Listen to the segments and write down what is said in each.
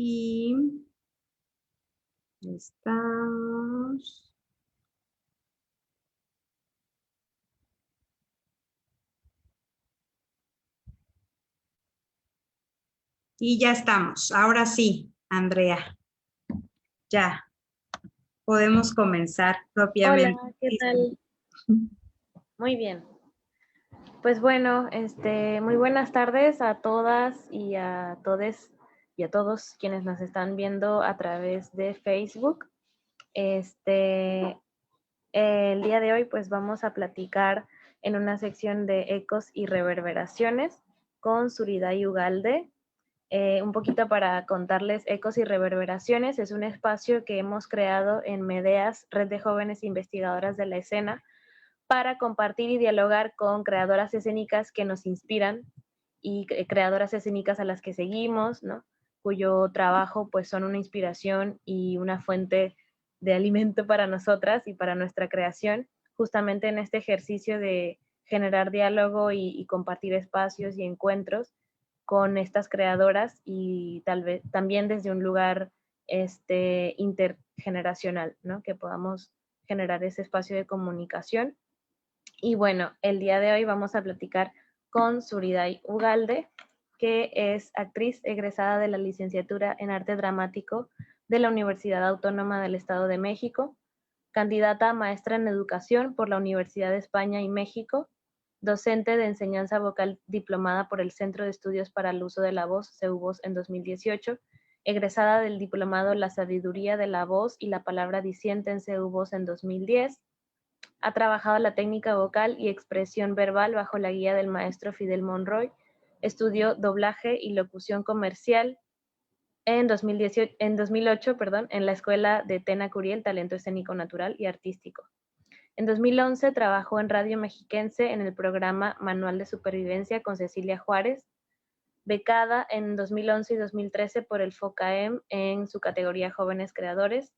y estamos. Y ya estamos. Ahora sí, Andrea, ya podemos comenzar Hola, propiamente. ¿qué tal? Muy bien. Pues bueno, muy buenas tardes a todas y a todes y a todos quienes nos están viendo a través de Facebook. El día de hoy pues vamos a platicar en una sección de ecos y reverberaciones con Suriday Ugalde. Un poquito para contarles, Ecos y Reverberaciones es un espacio que hemos creado en Medeas, Red de Jóvenes Investigadoras de la Escena, para compartir y dialogar con creadoras escénicas que nos inspiran y creadoras escénicas a las que seguimos, ¿no? Cuyo trabajo pues son una inspiración y una fuente de alimento para nosotras y para nuestra creación, justamente en este ejercicio de generar diálogo y compartir espacios y encuentros con estas creadoras y tal vez también desde un lugar intergeneracional, ¿no? Que podamos generar ese espacio de comunicación. Y bueno, el día de hoy vamos a platicar con Suriday Ugalde, que es actriz egresada de la licenciatura en Arte Dramático de la Universidad Autónoma del Estado de México, candidata a maestra en educación por la Universidad de España y México, docente de enseñanza vocal diplomada por el Centro de Estudios para el Uso de la Voz, CEUVOS, en 2018, egresada del diplomado La Sabiduría de la Voz y la Palabra Diciente en CEUVOS en 2010. Ha trabajado la técnica vocal y expresión verbal bajo la guía del maestro Fidel Monroy. Estudió doblaje y locución comercial en 2008, en la Escuela de Tena Curiel, Talento Escénico Natural y Artístico. En 2011 trabajó en Radio Mexiquense en el programa Manual de Supervivencia con Cecilia Juárez, becada en 2011 y 2013 por el FOCAEM en su categoría Jóvenes Creadores.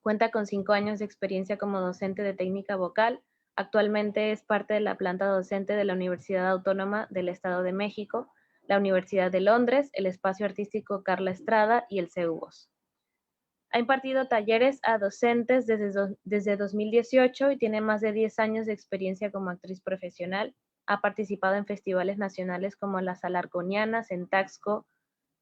Cuenta con 5 años de experiencia como docente de técnica vocal. Actualmente es parte de la planta docente de la Universidad Autónoma del Estado de México, la Universidad de Londres, el Espacio Artístico Carla Estrada y el CEUVOS. Ha impartido talleres a docentes desde 2018 y tiene más de 10 años de experiencia como actriz profesional. Ha participado en festivales nacionales como las Alarconianas en Taxco,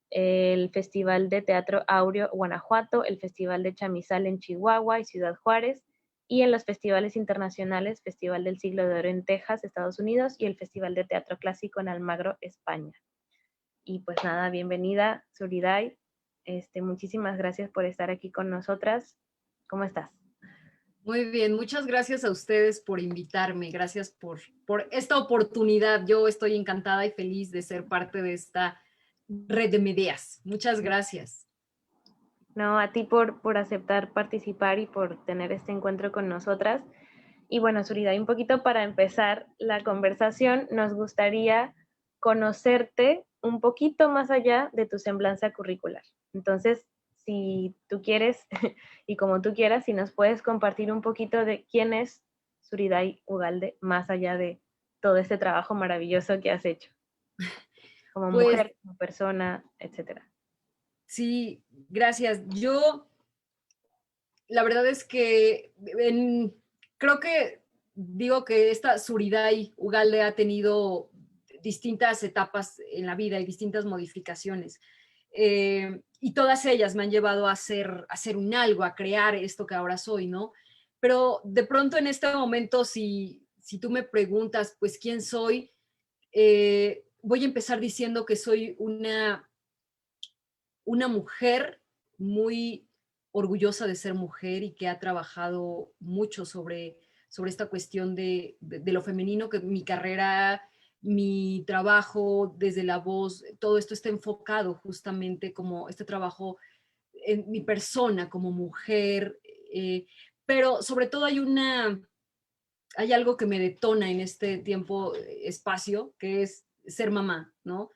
el Festival de Teatro Aureo, Guanajuato, el Festival de Chamizal en Chihuahua y Ciudad Juárez, y en los festivales internacionales, Festival del Siglo de Oro en Texas, Estados Unidos, y el Festival de Teatro Clásico en Almagro, España. Y pues nada, bienvenida, Suriday. Muchísimas gracias por estar aquí con nosotras. ¿Cómo estás? Muy bien, muchas gracias a ustedes por invitarme, gracias por esta oportunidad. Yo estoy encantada y feliz de ser parte de esta red de Medeas. Muchas gracias. No, a ti por aceptar participar y por tener este encuentro con nosotras. Y bueno, Suriday, un poquito para empezar la conversación, nos gustaría conocerte un poquito más allá de tu semblanza curricular. Entonces, si tú quieres y como tú quieras, si nos puedes compartir un poquito de quién es Suriday Ugalde, más allá de todo este trabajo maravilloso que has hecho, como Pues mujer, como persona, etcétera. sí, gracias. La verdad es que creo que digo que esta Suriday Ugalde ha tenido distintas etapas en la vida y distintas modificaciones. Y todas ellas me han llevado a hacer un algo, a crear esto que ahora soy, ¿no? Pero de pronto en este momento, si tú me preguntas, pues, ¿quién soy? Voy a empezar diciendo que soy una mujer muy orgullosa de ser mujer y que ha trabajado mucho sobre esta cuestión de lo femenino, que mi carrera, mi trabajo desde la voz, todo esto está enfocado justamente como este trabajo en mi persona como mujer, pero sobre todo hay algo que me detona en este tiempo, espacio, que es ser mamá, ¿no?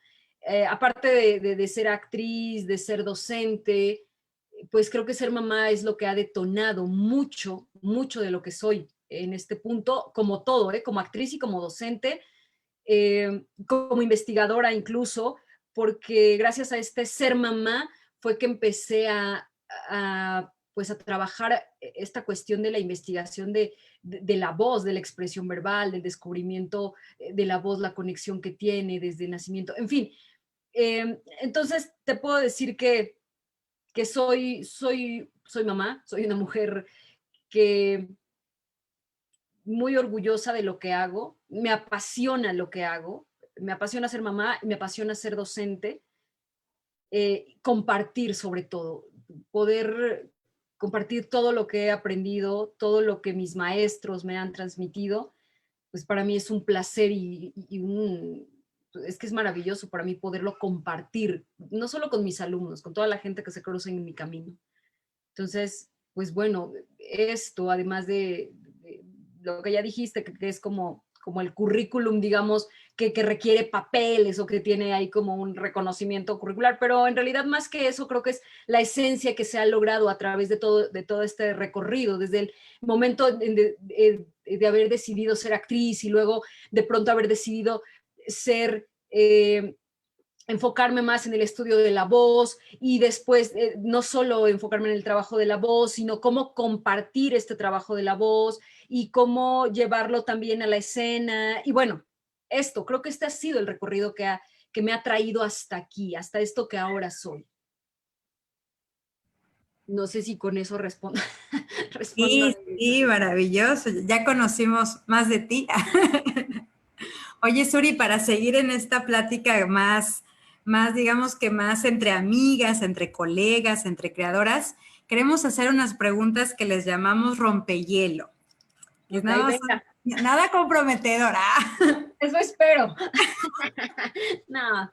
Aparte de ser actriz, de ser docente, pues creo que ser mamá es lo que ha detonado mucho, mucho de lo que soy en este punto, como todo, como actriz y como docente, como investigadora incluso, porque gracias a este ser mamá, fue que empecé pues a trabajar esta cuestión de la investigación de la voz, de la expresión verbal, del descubrimiento de la voz, la conexión que tiene desde el nacimiento, en fin. Entonces te puedo decir que soy mamá, soy una mujer que muy orgullosa de lo que hago, me apasiona lo que hago, me apasiona ser mamá, me apasiona ser docente, compartir sobre todo, poder compartir todo lo que he aprendido, todo lo que mis maestros me han transmitido, pues para mí es un placer es que es maravilloso para mí poderlo compartir, no solo con mis alumnos, con toda la gente que se cruza en mi camino. Entonces, pues bueno, esto, además de lo que ya dijiste, que es como el currículum, digamos, que requiere papeles o que tiene ahí como un reconocimiento curricular, pero en realidad más que eso creo que es la esencia que se ha logrado a través de todo este recorrido, desde el momento de haber decidido ser actriz y luego de pronto haber decidido ser... enfocarme más en el estudio de la voz y después no solo enfocarme en el trabajo de la voz, sino cómo compartir este trabajo de la voz y cómo llevarlo también a la escena. Y bueno, creo que este ha sido el recorrido que me ha traído hasta aquí, hasta esto que ahora soy. No sé si con eso respondo. Sí, sí, maravilloso. Ya conocimos más de ti. Oye, Suri, para seguir en esta plática más, digamos que más entre amigas, entre colegas, entre creadoras, queremos hacer unas preguntas que les llamamos rompehielo. Que es Ok, venga. nada comprometedora. Eso espero. No,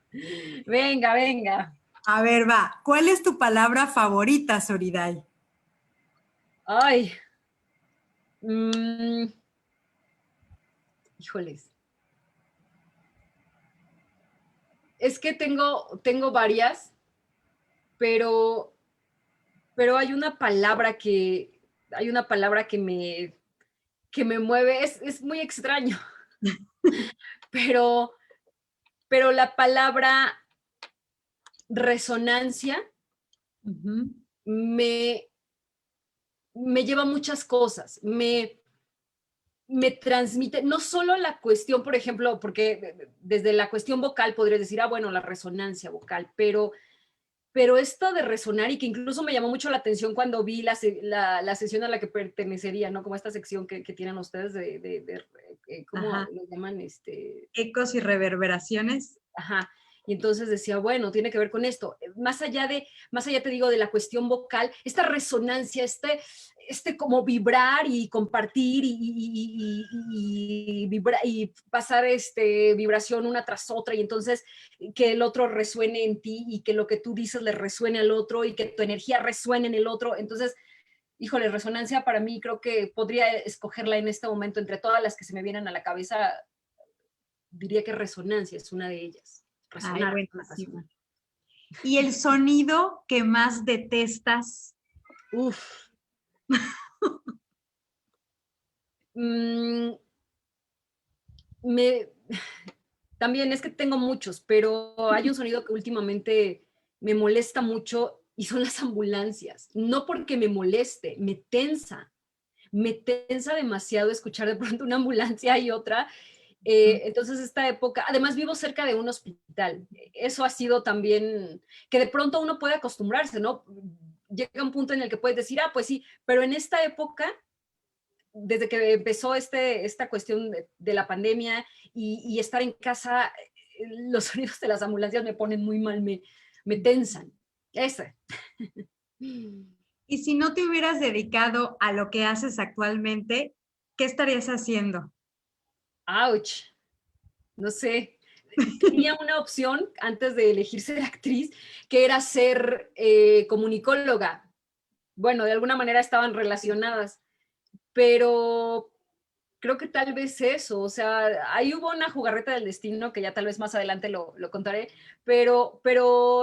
venga, venga. A ver, va. ¿Cuál es tu palabra favorita, Suriday? Ay. Híjoles. Es que tengo varias, pero hay una palabra que me mueve, es muy extraño, pero la palabra resonancia me lleva a muchas cosas, me transmite, no solo la cuestión, por ejemplo, porque desde la cuestión vocal podrías decir, bueno, la resonancia vocal, pero esto de resonar y que incluso me llamó mucho la atención cuando vi la sesión a la que pertenecería, ¿no? Como esta sección que tienen ustedes ¿cómo lo llaman? Ecos y reverberaciones. Ajá. Y entonces decía, bueno, tiene que ver con esto. Más allá te digo, de la cuestión vocal, esta resonancia, como vibrar y compartir y pasar vibración una tras otra y entonces que el otro resuene en ti y que lo que tú dices le resuene al otro y que tu energía resuene en el otro. Entonces, híjole, resonancia para mí creo que podría escogerla en este momento entre todas las que se me vienen a la cabeza. Diría que resonancia es una de ellas. Resonar. Ay, buenísimo. ¿Y el sonido que más detestas? Uf. También es que tengo muchos, pero hay un sonido que últimamente me molesta mucho y son las ambulancias. No porque me moleste, me tensa demasiado escuchar de pronto una ambulancia y otra. Entonces esta época, además vivo cerca de un hospital, eso ha sido también, que de pronto uno puede acostumbrarse, ¿no? Llega un punto en el que puedes decir, pues sí, pero en esta época, desde que empezó esta cuestión de la pandemia y estar en casa, los sonidos de las ambulancias me ponen muy mal, me tensan. Ese. Y si no te hubieras dedicado a lo que haces actualmente, ¿qué estarías haciendo? Ouch. No sé. Tenía una opción antes de elegir ser actriz, que era ser comunicóloga. Bueno, de alguna manera estaban relacionadas, pero creo que tal vez eso, o sea, ahí hubo una jugarreta del destino que ya tal vez más adelante lo contaré, pero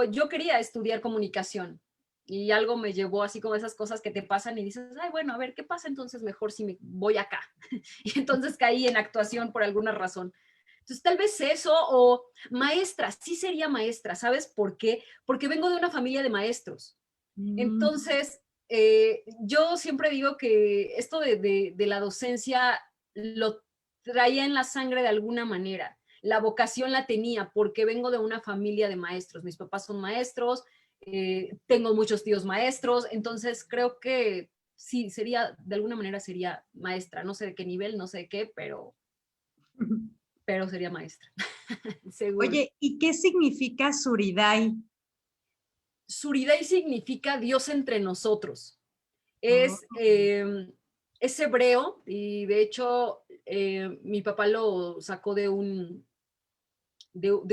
yo quería estudiar comunicación y algo me llevó así como esas cosas que te pasan y dices, bueno, a ver, ¿qué pasa entonces mejor si me voy acá? Y entonces caí en actuación por alguna razón. Entonces, tal vez eso, o maestra, sí sería maestra, ¿sabes por qué? Porque vengo de una familia de maestros. Entonces, yo siempre digo que esto de la docencia lo traía en la sangre de alguna manera. La vocación la tenía porque vengo de una familia de maestros. Mis papás son maestros, tengo muchos tíos maestros, entonces creo que sí, sería, de alguna manera sería maestra. No sé de qué nivel, no sé de qué, pero sería maestra, seguro. Oye, ¿y qué significa Suriday? Suriday significa Dios entre nosotros. Oh, Es hebreo y de hecho mi papá lo sacó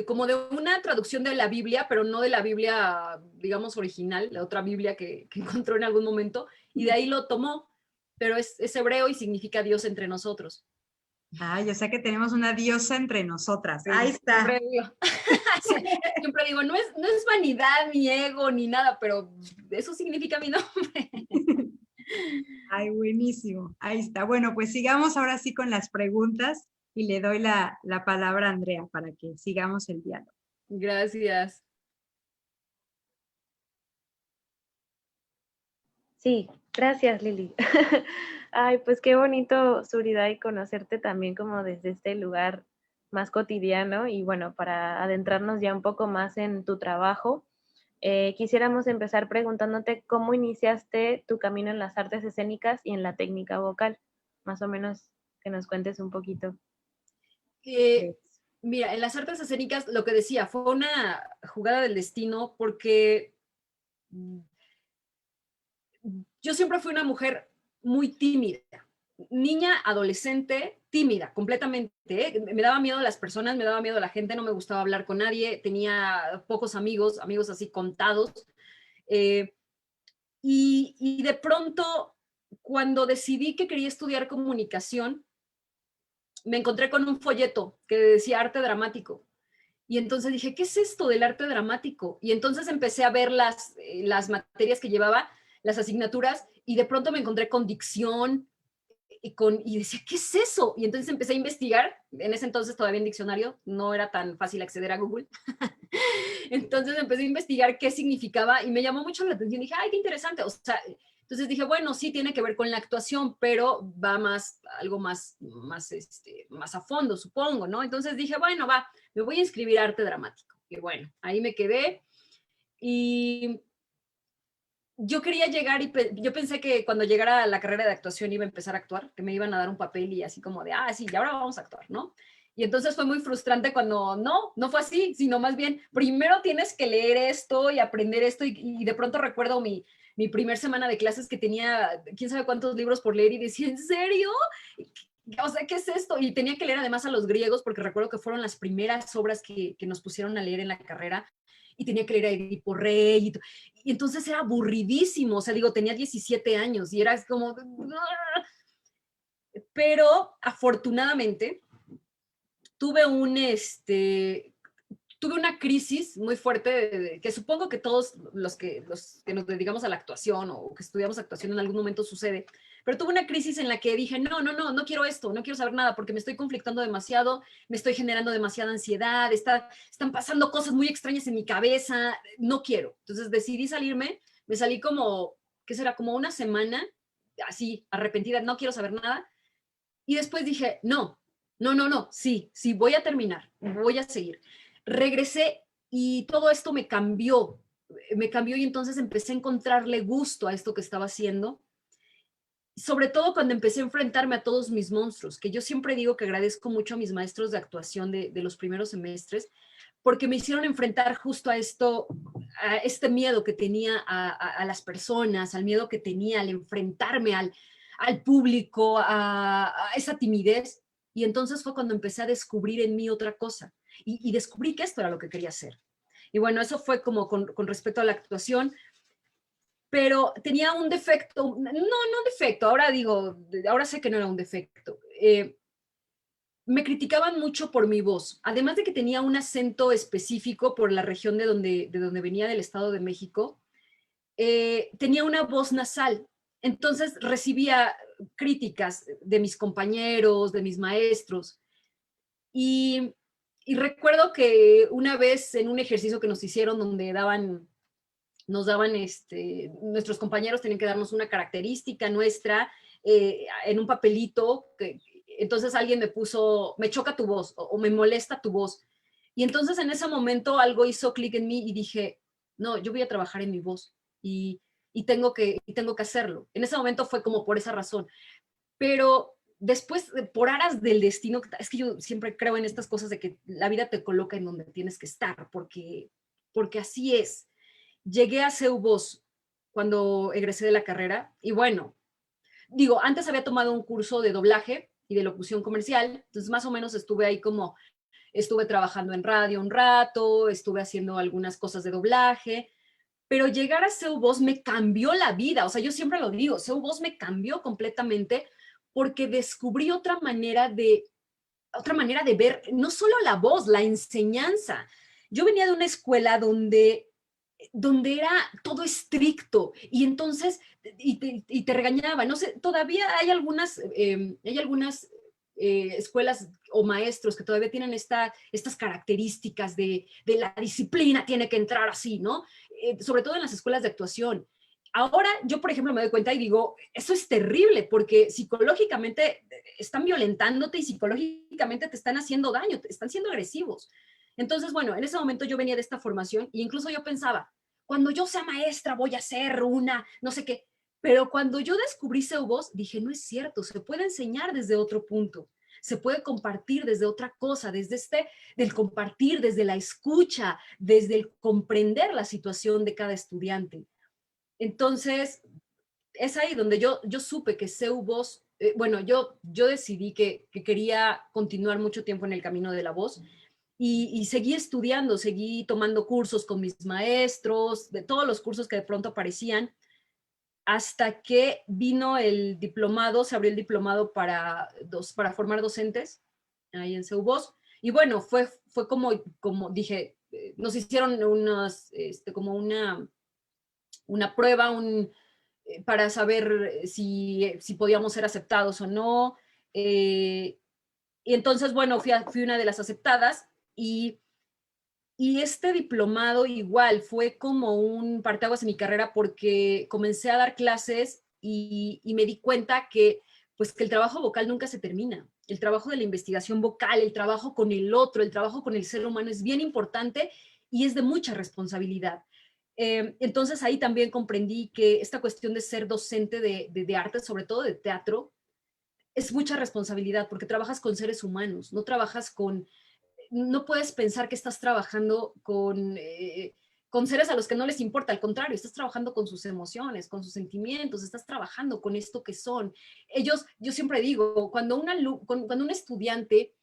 como de una traducción de la Biblia, pero no de la Biblia, digamos, original, la otra Biblia que encontró en algún momento, y de ahí lo tomó, pero es hebreo y significa Dios entre nosotros. ay, o sea que tenemos una diosa entre nosotras. Ahí Sí, está. siempre digo, no es vanidad, ni ego, ni nada, pero eso significa mi nombre. Ay, buenísimo. Ahí está. Bueno, pues sigamos ahora sí con las preguntas y le doy la palabra a Andrea para que sigamos el diálogo. Gracias. Sí, gracias, Lili. Ay, pues qué bonito, Suriday, conocerte también como desde este lugar más cotidiano y bueno, para adentrarnos ya un poco más en tu trabajo, quisiéramos empezar preguntándote cómo iniciaste tu camino en las artes escénicas y en la técnica vocal. Más o menos que nos cuentes un poquito. Eh, Mira, en las artes escénicas, lo que decía, fue una jugada del destino porque yo siempre fui una mujer muy tímida, niña, adolescente, tímida, completamente. Me daba miedo a las personas, me daba miedo a la gente, no me gustaba hablar con nadie, tenía pocos amigos, amigos así contados. Eh, y de pronto, cuando decidí que quería estudiar comunicación, me encontré con un folleto que decía arte dramático. Y entonces dije, ¿qué es esto del arte dramático? Y entonces empecé a ver las materias que llevaba, las asignaturas, y de pronto me encontré con dicción y decía, ¿qué es eso? Y entonces empecé a investigar. En ese entonces todavía en diccionario no era tan fácil acceder a Google. Entonces empecé a investigar qué significaba y me llamó mucho la atención. Dije, ay, qué interesante. O sea, entonces dije, bueno, sí tiene que ver con la actuación, pero va más, algo más a fondo, supongo, ¿no? Entonces dije, bueno, va, me voy a inscribir a arte dramático. Y bueno, ahí me quedé y yo quería llegar y yo pensé que cuando llegara a la carrera de actuación iba a empezar a actuar, que me iban a dar un papel y así como de, sí, y ahora vamos a actuar, ¿no? Y entonces fue muy frustrante cuando no fue así, sino más bien, primero tienes que leer esto y aprender esto y de pronto recuerdo mi primer semana de clases que tenía quién sabe cuántos libros por leer y decía, ¿en serio? O sea, ¿qué es esto? Y tenía que leer además a los griegos porque recuerdo que fueron las primeras obras que nos pusieron a leer en la carrera y tenía que leer a Edipo Rey y entonces era aburridísimo, o sea, digo, tenía 17 años y era como... Pero afortunadamente tuve tuve una crisis muy fuerte que supongo que todos los que nos dedicamos a la actuación o que estudiamos actuación en algún momento sucede, pero tuve una crisis en la que dije, no quiero esto, no quiero saber nada porque me estoy conflictando demasiado, me estoy generando demasiada ansiedad, están pasando cosas muy extrañas en mi cabeza, no quiero. Entonces decidí salirme, me salí como, ¿qué será? Como una semana, así, arrepentida, no quiero saber nada. Y después dije, no, sí, voy a terminar, voy a seguir. Regresé y todo esto me cambió y entonces empecé a encontrarle gusto a esto que estaba haciendo, sobre todo cuando empecé a enfrentarme a todos mis monstruos, que yo siempre digo que agradezco mucho a mis maestros de actuación de los primeros semestres, porque me hicieron enfrentar justo a esto, a este miedo que tenía a las personas, al miedo que tenía al enfrentarme al público, a esa timidez. Y entonces fue cuando empecé a descubrir en mí otra cosa y descubrí que esto era lo que quería hacer. Y bueno, eso fue como con respecto a la actuación, pero tenía un defecto, no defecto, ahora digo, ahora sé que no era un defecto. Me criticaban mucho por mi voz, además de que tenía un acento específico por la región de donde venía, del Estado de México, tenía una voz nasal, entonces recibía críticas de mis compañeros, de mis maestros, y y recuerdo que una vez en un ejercicio que nos hicieron donde nos daban, nuestros compañeros tenían que darnos una característica nuestra en un papelito, entonces alguien me puso, me choca tu voz o me molesta tu voz. Y entonces en ese momento algo hizo clic en mí y dije, no, yo voy a trabajar en mi voz y tengo que hacerlo. En ese momento fue como por esa razón. Pero después, por aras del destino, es que yo siempre creo en estas cosas de que la vida te coloca en donde tienes que estar, porque así es. Llegué a CEU Voz cuando egresé de la carrera y bueno, digo, antes había tomado un curso de doblaje y de locución comercial, entonces más o menos estuve ahí como, estuve trabajando en radio un rato, estuve haciendo algunas cosas de doblaje, pero llegar a CEU Voz me cambió la vida, o sea, yo siempre lo digo, CEU Voz me cambió completamente porque descubrí otra manera de ver, no solo la voz, la enseñanza. Yo venía de una escuela donde era todo estricto y entonces, y te regañaba, no sé, todavía hay algunas escuelas o maestros que todavía tienen estas características de la disciplina tiene que entrar así, ¿no? Sobre todo en las escuelas de actuación. Ahora yo, por ejemplo, me doy cuenta y digo, eso es terrible porque psicológicamente están violentándote y psicológicamente te están haciendo daño, te están siendo agresivos. Entonces, bueno, en ese momento yo venía de esta formación e incluso yo pensaba, cuando yo sea maestra voy a ser una, no sé qué. Pero cuando yo descubrí voz dije, no es cierto, se puede enseñar desde otro punto, se puede compartir desde otra cosa, del compartir, desde la escucha, desde el comprender la situación de cada estudiante. Entonces, es ahí donde yo supe que voz bueno, yo decidí que quería continuar mucho tiempo en el camino de la voz y seguí estudiando, seguí tomando cursos con mis maestros, de todos los cursos que de pronto aparecían, hasta que vino el diplomado, se abrió el diplomado para formar docentes ahí en CEUVOS. Y bueno, fue como dije, nos hicieron como una prueba, para saber si podíamos ser aceptados o no. Y entonces, bueno, fui una de las aceptadas y este diplomado igual fue como un parteaguas en mi carrera porque comencé a dar clases y me di cuenta pues, que el trabajo vocal nunca se termina. El trabajo de la investigación vocal, el trabajo con el otro, el trabajo con el ser humano es bien importante y es de mucha responsabilidad. Entonces ahí también comprendí que esta cuestión de ser docente de arte, sobre todo de teatro, es mucha responsabilidad porque trabajas con seres humanos, no puedes pensar que estás trabajando con seres a los que no les importa, al contrario, estás trabajando con sus emociones, con sus sentimientos, estás trabajando con esto que son. Yo siempre digo, cuando un estudiante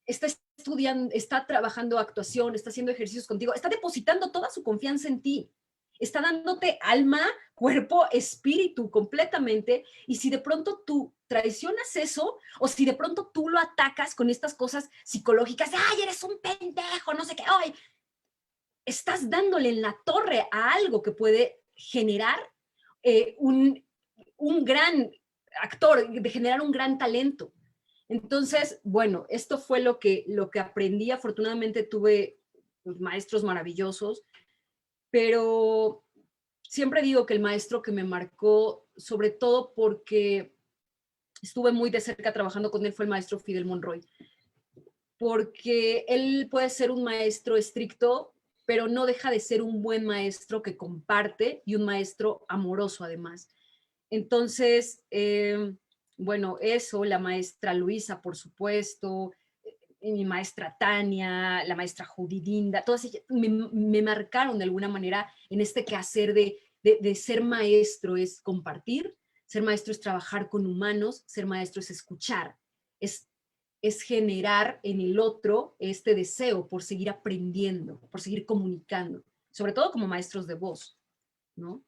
está trabajando actuación, está haciendo ejercicios contigo, está depositando toda su confianza en ti, está dándote alma, cuerpo, espíritu completamente, y si de pronto tú traicionas eso, o si de pronto tú lo atacas con estas cosas psicológicas, ay, eres un pendejo, no sé qué, ay, estás dándole en la torre a algo que puede generar un gran actor, de generar un gran talento. Entonces, bueno, esto fue lo que aprendí. Afortunadamente tuve maestros maravillosos, pero siempre digo que el maestro que me marcó, sobre todo porque estuve muy de cerca trabajando con él, fue el maestro Fidel Monroy. Porque él puede ser un maestro estricto, pero no deja de ser un buen maestro que comparte y un maestro amoroso además. Entonces, bueno, eso, la maestra Luisa, por supuesto, mi maestra Tania, la maestra Judidinda, todas ellas me marcaron de alguna manera en este quehacer de ser maestro es compartir, ser maestro es trabajar con humanos, ser maestro es escuchar, es generar en el otro este deseo por seguir aprendiendo, por seguir comunicando, sobre todo como maestros de voz, ¿no?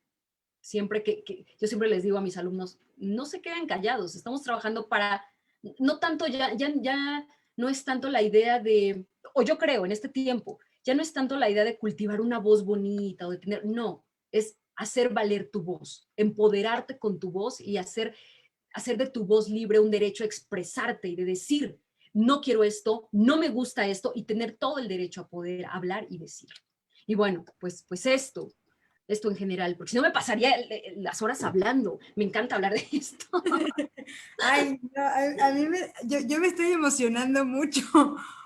Yo siempre les digo a mis alumnos, no se queden callados, estamos trabajando no tanto ya no es tanto la idea o yo creo en este tiempo, ya no es tanto la idea de cultivar una voz bonita o de no, es hacer valer tu voz, empoderarte con tu voz y hacer de tu voz libre un derecho a expresarte y de decir no quiero esto, no me gusta esto, y tener todo el derecho a poder hablar y decir. Y bueno, pues esto en general, porque si no me pasaría las horas hablando. Me encanta hablar de esto. Ay, no, a mí yo me estoy emocionando mucho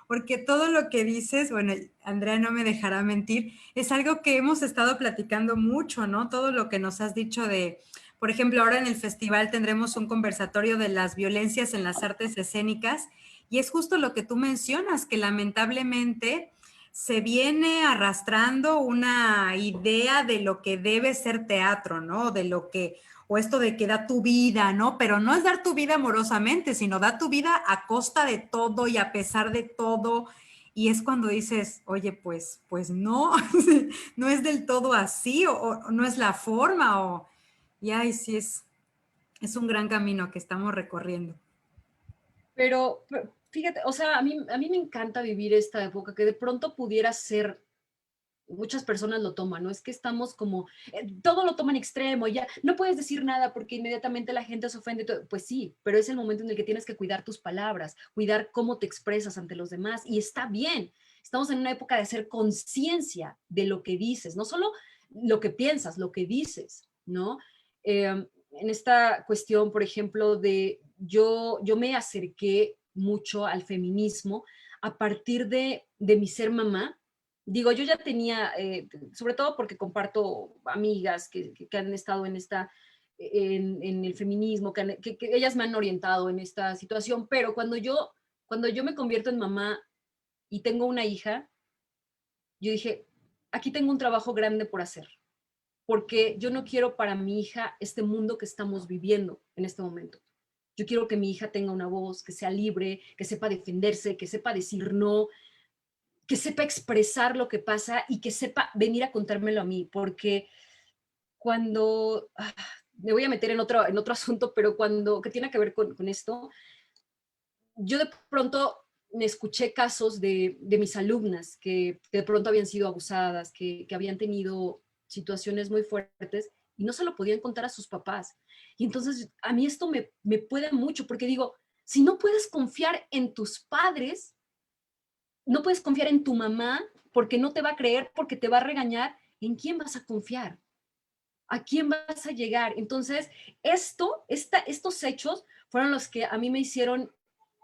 porque todo lo que dices, bueno, Andrea no me dejará mentir, es algo que hemos estado platicando mucho, ¿no? Todo lo que nos has dicho de, por ejemplo, ahora en el festival tendremos un conversatorio de las violencias en las artes escénicas y es justo lo que tú mencionas, que lamentablemente se viene arrastrando una idea de lo que debe ser teatro, ¿no? De lo que o esto de que da tu vida, ¿no? Pero no es dar tu vida amorosamente, sino da tu vida a costa de todo y a pesar de todo. Y es cuando dices, oye, pues no, no es del todo así, o no es la forma, y ay, sí, es un gran camino que estamos recorriendo. Pero fíjate, o sea, a mí me encanta vivir esta época que de pronto pudiera ser, muchas personas lo toman, ¿no? Es que estamos como, todo lo toman extremo, ya no puedes decir nada porque inmediatamente la gente se ofende. Pues sí, pero es el momento en el que tienes que cuidar tus palabras, cuidar cómo te expresas ante los demás, y está bien. Estamos en una época de hacer conciencia de lo que dices, no solo lo que piensas, lo que dices, ¿no? En esta cuestión, por ejemplo, yo me acerqué mucho al feminismo a partir de mi ser mamá. Digo, yo ya tenía, sobre todo porque comparto amigas que han estado en el feminismo, que ellas me han orientado en esta situación, pero cuando yo me convierto en mamá y tengo una hija, yo dije, aquí tengo un trabajo grande por hacer, porque yo no quiero para mi hija este mundo que estamos viviendo en este momento. Yo quiero que mi hija tenga una voz, que sea libre, que sepa defenderse, que sepa decir no, que sepa expresar lo que pasa y que sepa venir a contármelo a mí, porque cuando, me voy a meter en otro asunto, pero que tiene que ver con esto, yo de pronto me escuché casos de mis alumnas que de pronto habían sido abusadas, que habían tenido situaciones muy fuertes y no se lo podían contar a sus papás. Y entonces a mí esto me puede mucho, porque digo, si no puedes confiar en tus padres, no puedes confiar en tu mamá porque no te va a creer, porque te va a regañar, ¿en quién vas a confiar? ¿A quién vas a llegar? Entonces, estos hechos fueron los que a mí me hicieron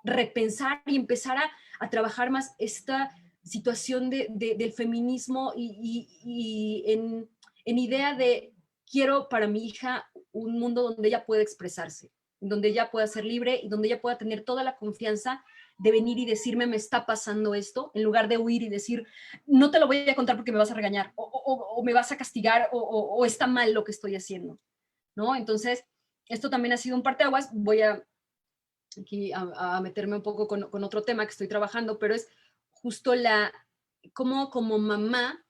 repensar y empezar a trabajar más esta situación del feminismo y en idea de quiero para mi hija un mundo donde ella pueda expresarse, donde ella pueda ser libre y donde ella pueda tener toda la confianza de venir y decirme, me está pasando esto, en lugar de huir y decir, no te lo voy a contar porque me vas a regañar, o me vas a castigar, o está mal lo que estoy haciendo, ¿no? Entonces, esto también ha sido un parteaguas. Voy aquí a meterme un poco con otro tema que estoy trabajando, pero es justo cómo como mamá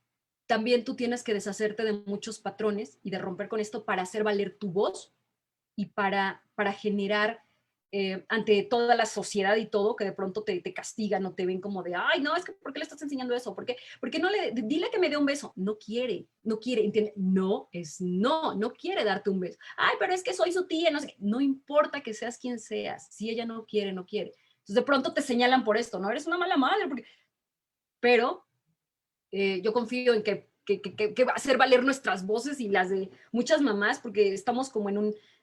también tú tienes que deshacerte de muchos patrones y de romper con esto para hacer valer tu voz y para generar ante toda la sociedad y todo, que de pronto te castigan o te ven como de, ay, no, es que ¿por qué le estás enseñando eso? ¿Por qué no dile que me dé un beso? No quiere, ¿entiende? No, es no quiere darte un beso. Ay, pero es que soy su tía, no sé qué. No importa que seas quien seas, si ella no quiere, no quiere. Entonces de pronto te señalan por esto, ¿no? Eres una mala madre, pero yo confío en que va a hacer valer nuestras voces y las de muchas mamás, porque estamos como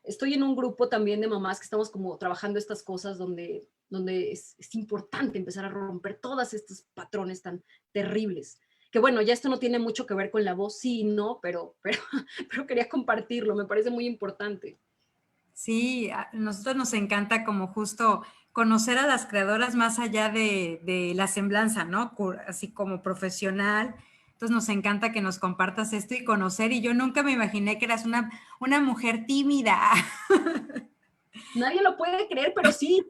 estoy en un grupo también de mamás que estamos como trabajando estas cosas donde es importante empezar a romper todos estos patrones tan terribles. Que bueno, ya esto no tiene mucho que ver con la voz, sí, no, pero quería compartirlo, me parece muy importante. Sí, a nosotros nos encanta como justo conocer a las creadoras más allá de la semblanza, ¿no? Así como profesional. Entonces nos encanta que nos compartas esto y conocer. Y yo nunca me imaginé que eras una mujer tímida. Nadie lo puede creer, pero sí.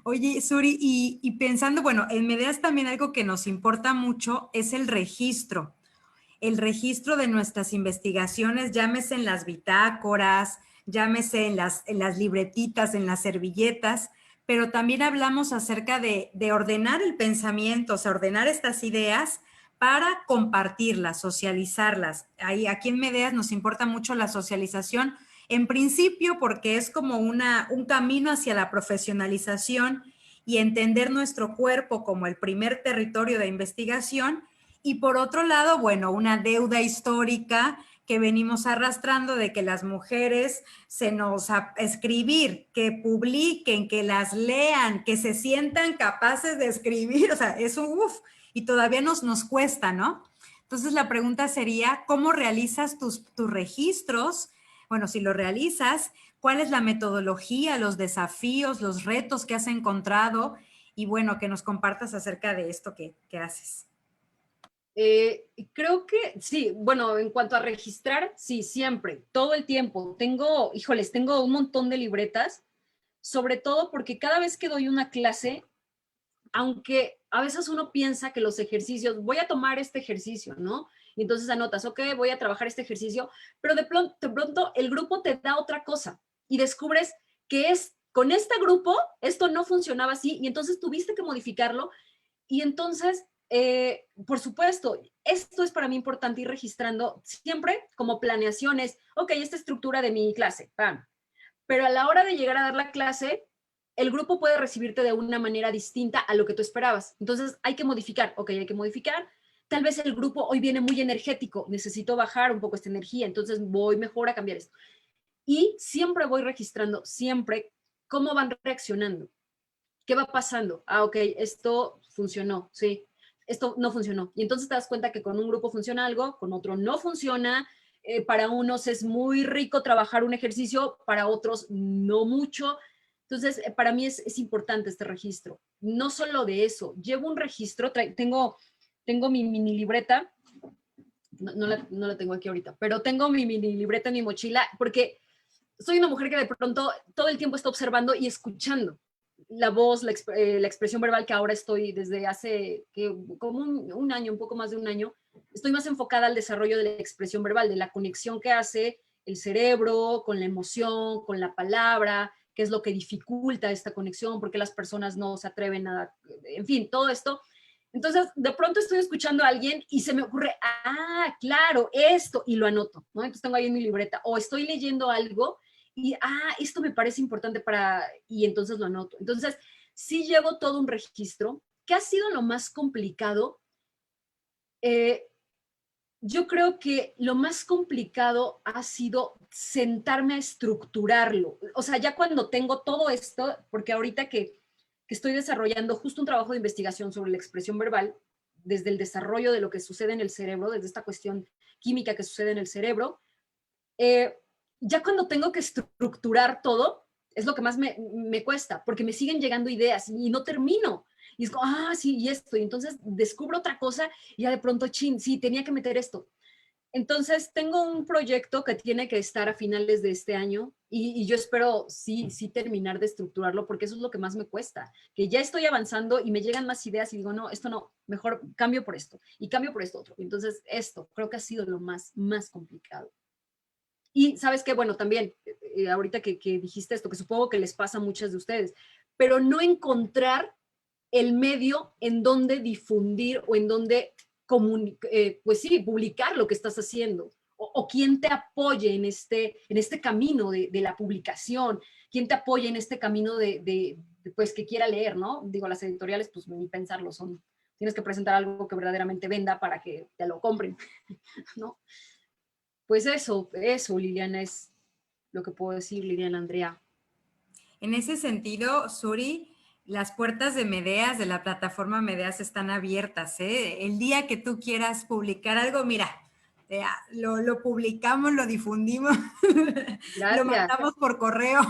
Oye, Suri, y pensando, bueno, en Medeas también algo que nos importa mucho es el registro de nuestras investigaciones, llámese en las bitácoras, llámese en las libretitas, en las servilletas, pero también hablamos acerca de ordenar el pensamiento, o sea, ordenar estas ideas para compartirlas, socializarlas. Ahí, aquí en Medeas nos importa mucho la socialización En principio, porque es como un camino hacia la profesionalización y entender nuestro cuerpo como el primer territorio de investigación. Y por otro lado, bueno, una deuda histórica que venimos arrastrando de que las mujeres se nos escribir, que publiquen, que las lean, que se sientan capaces de escribir, o sea, es un uff, y todavía nos cuesta, ¿no? Entonces la pregunta sería, ¿cómo realizas tus registros? Bueno, si lo realizas, ¿cuál es la metodología, los desafíos, los retos que has encontrado? Y bueno, que nos compartas acerca de esto que haces. Creo que sí, bueno, en cuanto a registrar, sí, siempre, todo el tiempo. Tengo un montón de libretas, sobre todo porque cada vez que doy una clase, aunque a veces uno piensa que los ejercicios, voy a tomar este ejercicio, ¿no? Y entonces anotas, ok, voy a trabajar este ejercicio, pero de pronto el grupo te da otra cosa y descubres que con este grupo esto no funcionaba así y entonces tuviste que modificarlo y entonces, por supuesto, esto es para mí importante ir registrando siempre como planeaciones, ok, esta estructura de mi clase, ¡pam! Pero a la hora de llegar a dar la clase, el grupo puede recibirte de una manera distinta a lo que tú esperabas. Entonces hay que modificar, ok, hay que modificar. Tal vez el grupo hoy viene muy energético, necesito bajar un poco esta energía, entonces voy mejor a cambiar esto. Y siempre voy registrando, siempre, cómo van reaccionando. ¿Qué va pasando? Ah, ok, esto funcionó, sí, esto no funcionó. Y entonces te das cuenta que con un grupo funciona algo, con otro no funciona. Para unos es muy rico trabajar un ejercicio, para otros no mucho. Entonces, para mí es importante este registro. No solo de eso, llevo un registro, tengo mi mini libreta, no la tengo aquí ahorita, pero tengo mi mini libreta en mi mochila porque soy una mujer que de pronto todo el tiempo está observando y escuchando la voz, la expresión verbal, que ahora estoy desde hace como un año, un poco más de un año, estoy más enfocada al desarrollo de la expresión verbal, de la conexión que hace el cerebro con la emoción, con la palabra, qué es lo que dificulta esta conexión, por qué las personas no se atreven a, en fin, todo esto. Entonces, de pronto estoy escuchando a alguien y se me ocurre, ah, claro, esto, y lo anoto, ¿no? Entonces tengo ahí en mi libreta, o estoy leyendo algo y, esto me parece importante y entonces lo anoto. Entonces, sí llevo todo un registro. ¿Qué ha sido lo más complicado? Yo creo que lo más complicado ha sido sentarme a estructurarlo. O sea, ya cuando tengo todo esto, porque ahorita que estoy desarrollando justo un trabajo de investigación sobre la expresión verbal, desde el desarrollo de lo que sucede en el cerebro, desde esta cuestión química que sucede en el cerebro, ya cuando tengo que estructurar todo, es lo que más me cuesta, porque me siguen llegando ideas y no termino. Y es como, sí, y esto. Y entonces descubro otra cosa y ya de pronto, chin, sí, tenía que meter esto. Entonces tengo un proyecto que tiene que estar a finales de este año y yo espero sí terminar de estructurarlo porque eso es lo que más me cuesta, que ya estoy avanzando y me llegan más ideas y digo, no, esto no, mejor cambio por esto y cambio por esto otro. Entonces esto creo que ha sido lo más complicado. Y sabes qué, bueno, también, ahorita que dijiste esto, que supongo que les pasa a muchas de ustedes, pero no encontrar el medio en donde difundir o en donde pues sí, publicar lo que estás haciendo. O quién te apoye en este camino de la publicación, quién te apoye en este camino pues que quiera leer, ¿no? Digo, las editoriales, pues ni pensarlo, tienes que presentar algo que verdaderamente venda para que te lo compren, ¿no? Pues eso, Liliana, es lo que puedo decir, Liliana, Andrea. En ese sentido, Suri, las puertas de Medeas, de la plataforma Medeas, están abiertas, ¿eh? El día que tú quieras publicar algo, mira, lo publicamos, lo difundimos, lo mandamos por correo,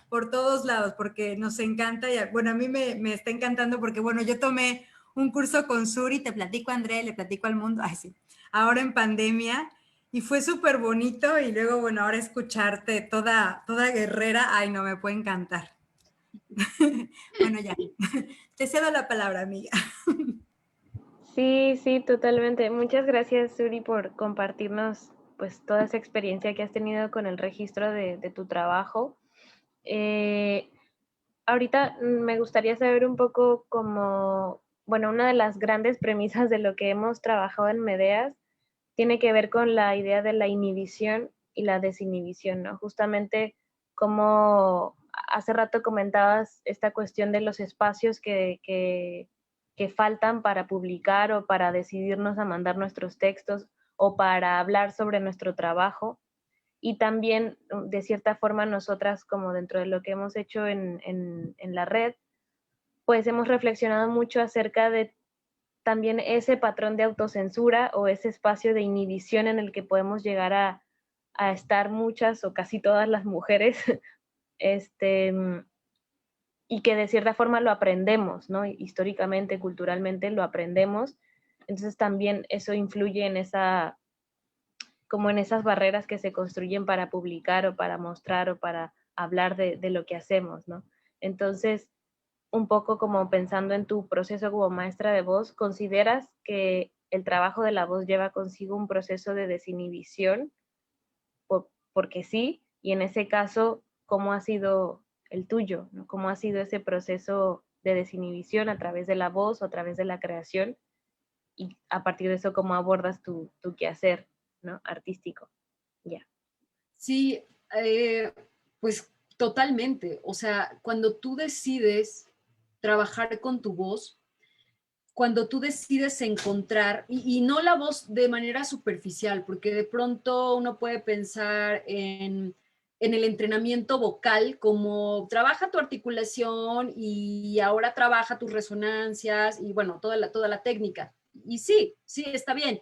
por todos lados, porque nos encanta. Y, bueno, a mí me está encantando porque, bueno, yo tomé un curso con Suri, te platico a Andrea, le platico al mundo, sí, ahora en pandemia, y fue súper bonito, y luego, bueno, ahora escucharte toda guerrera, ay, no, me puede encantar. Bueno, ya, te cedo la palabra, amiga. Sí, totalmente. Muchas gracias, Suri, por compartirnos pues toda esa experiencia que has tenido con el registro de tu trabajo. Ahorita me gustaría saber un poco como, bueno, una de las grandes premisas de lo que hemos trabajado en Medeas tiene que ver con la idea de la inhibición y la desinhibición, ¿no? Justamente como hace rato comentabas esta cuestión de los espacios que faltan para publicar o para decidirnos a mandar nuestros textos o para hablar sobre nuestro trabajo. Y también, de cierta forma, nosotras, como dentro de lo que hemos hecho en la red, pues hemos reflexionado mucho acerca de también ese patrón de autocensura o ese espacio de inhibición en el que podemos llegar a estar muchas o casi todas las mujeres, y que de cierta forma lo aprendemos, ¿no? Históricamente, culturalmente lo aprendemos. Entonces también eso influye en como en esas barreras que se construyen para publicar o para mostrar o para hablar de lo que hacemos, ¿no? Entonces, un poco como pensando en tu proceso como maestra de voz, ¿consideras que el trabajo de la voz lleva consigo un proceso de desinhibición? Porque sí, y en ese caso, ¿cómo ha sido el tuyo? ¿No? ¿Cómo ha sido ese proceso de desinhibición a través de la voz o a través de la creación? Y a partir de eso, ¿cómo abordas tu quehacer, ¿no? Artístico? Ya. Sí, pues totalmente. O sea, cuando tú decides trabajar con tu voz, cuando tú decides encontrar, y no la voz de manera superficial, porque de pronto uno puede pensar en el entrenamiento vocal como trabaja tu articulación y ahora trabaja tus resonancias y bueno, toda la técnica. Y sí, sí, está bien,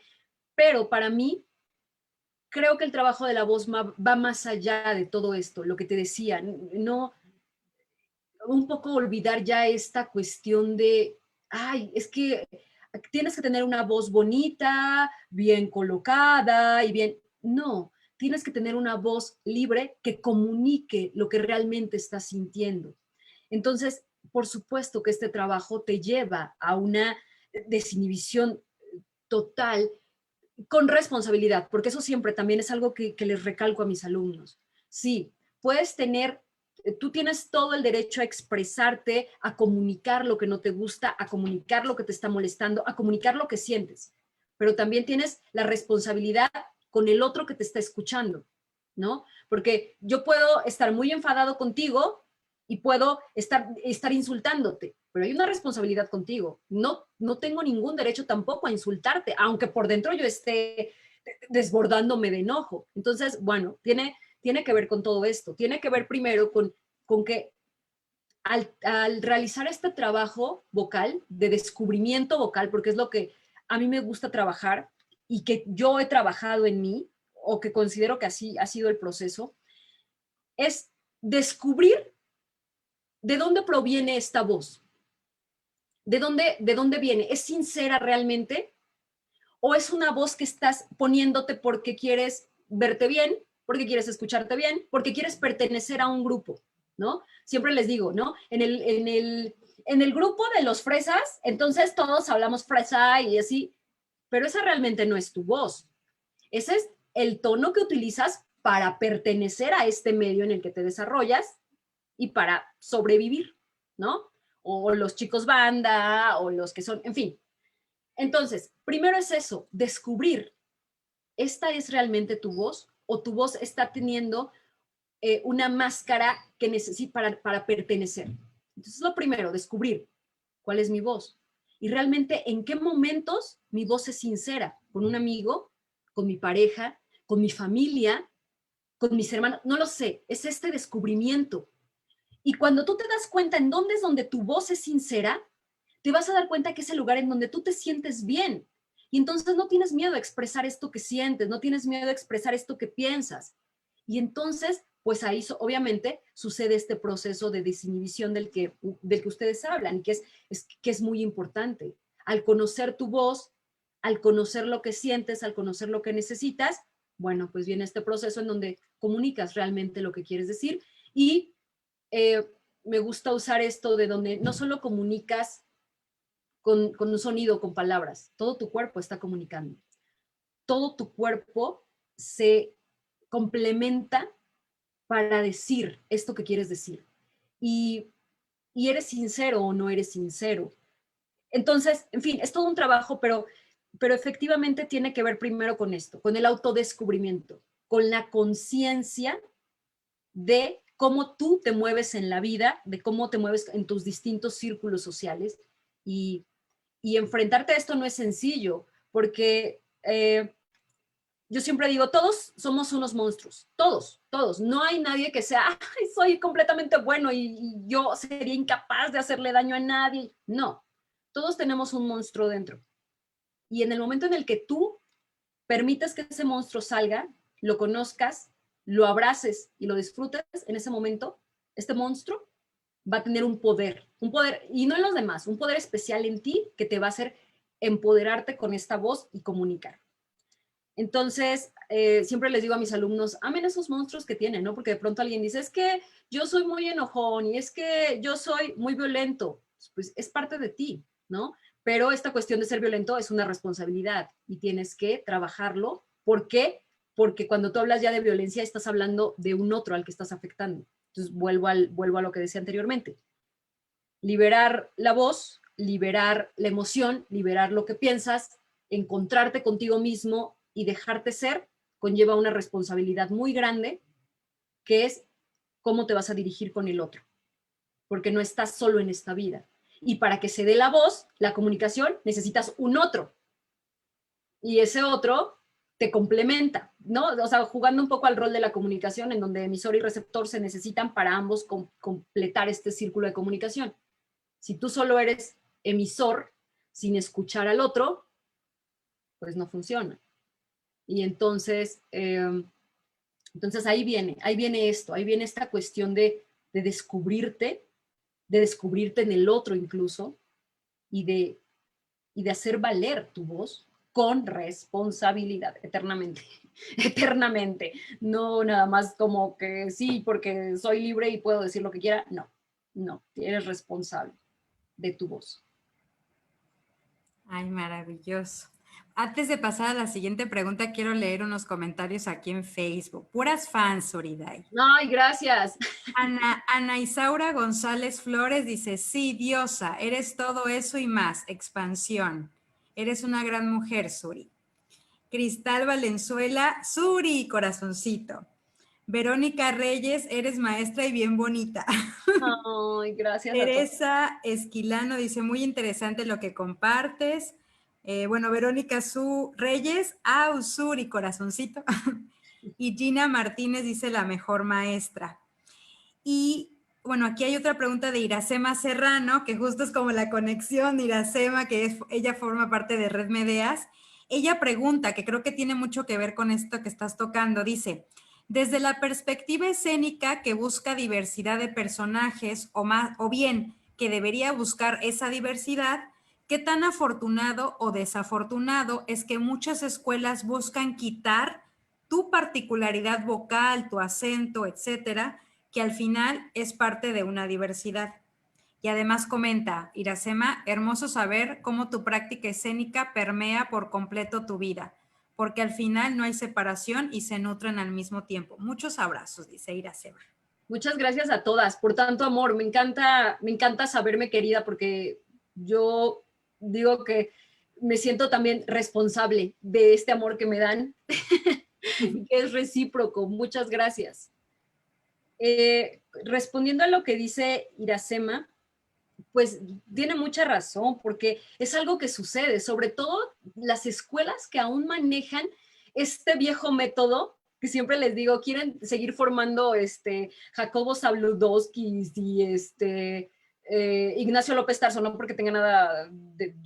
pero para mí creo que el trabajo de la voz va más allá de todo esto, lo que te decía, no, un poco olvidar ya esta cuestión de, ay, es que tienes que tener una voz bonita, bien colocada y bien, no, tienes que tener una voz libre que comunique lo que realmente estás sintiendo. Entonces, por supuesto que este trabajo te lleva a una desinhibición total con responsabilidad, porque eso siempre también es algo que les recalco a mis alumnos. Sí, puedes tener, tú tienes todo el derecho a expresarte, a comunicar lo que no te gusta, a comunicar lo que te está molestando, a comunicar lo que sientes, pero también tienes la responsabilidad con el otro que te está escuchando, ¿no? Porque yo puedo estar muy enfadado contigo y puedo estar insultándote, pero hay una responsabilidad contigo. No tengo ningún derecho tampoco a insultarte, aunque por dentro yo esté desbordándome de enojo. Entonces, bueno, tiene que ver con todo esto. Tiene que ver primero con que al realizar este trabajo vocal, de descubrimiento vocal, porque es lo que a mí me gusta trabajar y que yo he trabajado en mí, o que considero que así ha sido el proceso, es descubrir de dónde proviene esta voz. De dónde viene? ¿Es sincera realmente? ¿O es una voz que estás poniéndote porque quieres verte bien, porque quieres escucharte bien, porque quieres pertenecer a un grupo, ¿no? Siempre les digo, ¿no? En el grupo de los fresas, entonces todos hablamos fresa y así, pero esa realmente no es tu voz. Ese es el tono que utilizas para pertenecer a este medio en el que te desarrollas y para sobrevivir, ¿no? O los chicos banda, o los que son, en fin. Entonces, primero es eso, descubrir, ¿esta es realmente tu voz? ¿O tu voz está teniendo una máscara que necesita para pertenecer? Entonces, lo primero, descubrir cuál es mi voz. Y realmente, ¿en qué momentos mi voz es sincera? ¿Con un amigo? ¿Con mi pareja? ¿Con mi familia? ¿Con mis hermanos? No lo sé, es este descubrimiento. Y cuando tú te das cuenta en dónde es donde tu voz es sincera, te vas a dar cuenta que es el lugar en donde tú te sientes bien. Y entonces no tienes miedo a expresar esto que sientes, no tienes miedo a expresar esto que piensas. Y entonces, pues ahí obviamente sucede este proceso de desinhibición del que ustedes hablan y que es muy importante. Al conocer tu voz, al conocer lo que sientes, al conocer lo que necesitas, bueno, pues viene este proceso en donde comunicas realmente lo que quieres decir y me gusta usar esto de donde no solo comunicas con un sonido, con palabras, todo tu cuerpo está comunicando. Todo tu cuerpo se complementa para decir esto que quieres decir. Y eres sincero o no eres sincero. Entonces, en fin, es todo un trabajo, pero efectivamente tiene que ver primero con esto, con el autodescubrimiento. con la conciencia de cómo tú te mueves en la vida, de cómo te mueves en tus distintos círculos sociales. Y enfrentarte a esto no es sencillo, porque yo siempre digo, todos somos unos monstruos, todos, todos. No hay nadie que sea, ay, soy completamente bueno y yo sería incapaz de hacerle daño a nadie. No, todos tenemos un monstruo dentro. Y en el momento en el que tú permites que ese monstruo salga, lo conozcas, lo abraces y lo disfrutes, en ese momento, este monstruo va a tener un poder, y no en los demás, un poder especial en ti que te va a hacer empoderarte con esta voz y comunicar. Entonces, siempre les digo a mis alumnos, amen esos monstruos que tienen, ¿no? Porque de pronto alguien dice, es que yo soy muy enojón y es que yo soy muy violento. Pues es parte de ti, ¿no? Pero esta cuestión de ser violento es una responsabilidad y tienes que trabajarlo. ¿Por qué? Porque cuando tú hablas ya de violencia, estás hablando de un otro al que estás afectando. Entonces, vuelvo a lo que decía anteriormente. Liberar la voz, liberar la emoción, liberar lo que piensas, encontrarte contigo mismo y dejarte ser, conlleva una responsabilidad muy grande, que es cómo te vas a dirigir con el otro, porque no estás solo en esta vida. Y para que se dé la voz, la comunicación, necesitas un otro. Y ese otro te complementa, ¿no? O sea, jugando un poco al rol de la comunicación, en donde emisor y receptor se necesitan para ambos completar este círculo de comunicación. Si tú solo eres emisor sin escuchar al otro, pues no funciona. Y entonces ahí viene esto, ahí viene esta cuestión de descubrirte en el otro incluso, y de hacer valer tu voz con responsabilidad, eternamente, eternamente. No nada más como que sí, porque soy libre y puedo decir lo que quiera. No, eres responsable de tu voz. Ay, maravilloso. Antes de pasar a la siguiente pregunta, quiero leer unos comentarios aquí en Facebook. Puras fans, Suriday. Ay, gracias. Ana Isaura González Flores dice, sí, diosa, eres todo eso y más, expansión. Eres una gran mujer, Suri. Cristal Valenzuela, Suri, corazoncito. Verónica Reyes, eres maestra y bien bonita. Ay, gracias a todos. Teresa Esquilano dice, muy interesante lo que compartes. Bueno, Verónica Reyes, Suri, corazoncito. Y Gina Martínez dice, la mejor maestra. Y bueno, aquí hay otra pregunta de Iracema Serrano, que justo es como la conexión de Iracema, ella forma parte de Red Medeas. Ella pregunta, que creo que tiene mucho que ver con esto que estás tocando, dice, desde la perspectiva escénica que busca diversidad de personajes o bien que debería buscar esa diversidad, ¿qué tan afortunado o desafortunado es que muchas escuelas buscan quitar tu particularidad vocal, tu acento, etcétera, que al final es parte de una diversidad? Y además comenta, Iracema, hermoso saber cómo tu práctica escénica permea por completo tu vida, porque al final no hay separación y se nutren al mismo tiempo. Muchos abrazos, dice Iracema. Muchas gracias a todas por tanto amor. Me encanta saberme querida, porque yo digo que me siento también responsable de este amor que me dan, que es recíproco. Muchas gracias. Respondiendo a lo que dice Iracema, pues tiene mucha razón, porque es algo que sucede, sobre todo las escuelas que aún manejan este viejo método, que siempre les digo, quieren seguir formando Jacobo Zabludowski y Ignacio López Tarso, no porque tenga nada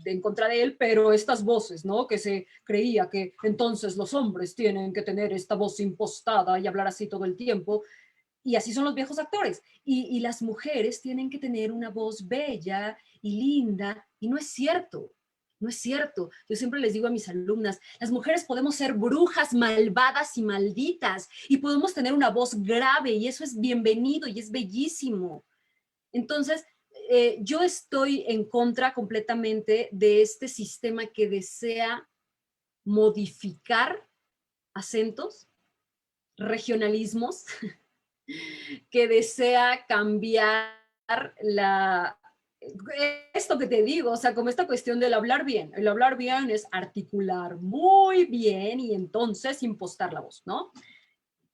en contra de él, pero estas voces, ¿no? Que se creía que entonces los hombres tienen que tener esta voz impostada y hablar así todo el tiempo. Y así son los viejos actores. Y las mujeres tienen que tener una voz bella y linda. Y no es cierto. No es cierto. Yo siempre les digo a mis alumnas, las mujeres podemos ser brujas, malvadas y malditas. Y podemos tener una voz grave. Y eso es bienvenido y es bellísimo. Entonces, yo estoy en contra completamente de este sistema que desea modificar acentos, regionalismos, que desea cambiar esto que te digo, o sea, como esta cuestión del hablar bien. El hablar bien es articular muy bien y entonces impostar la voz, ¿no?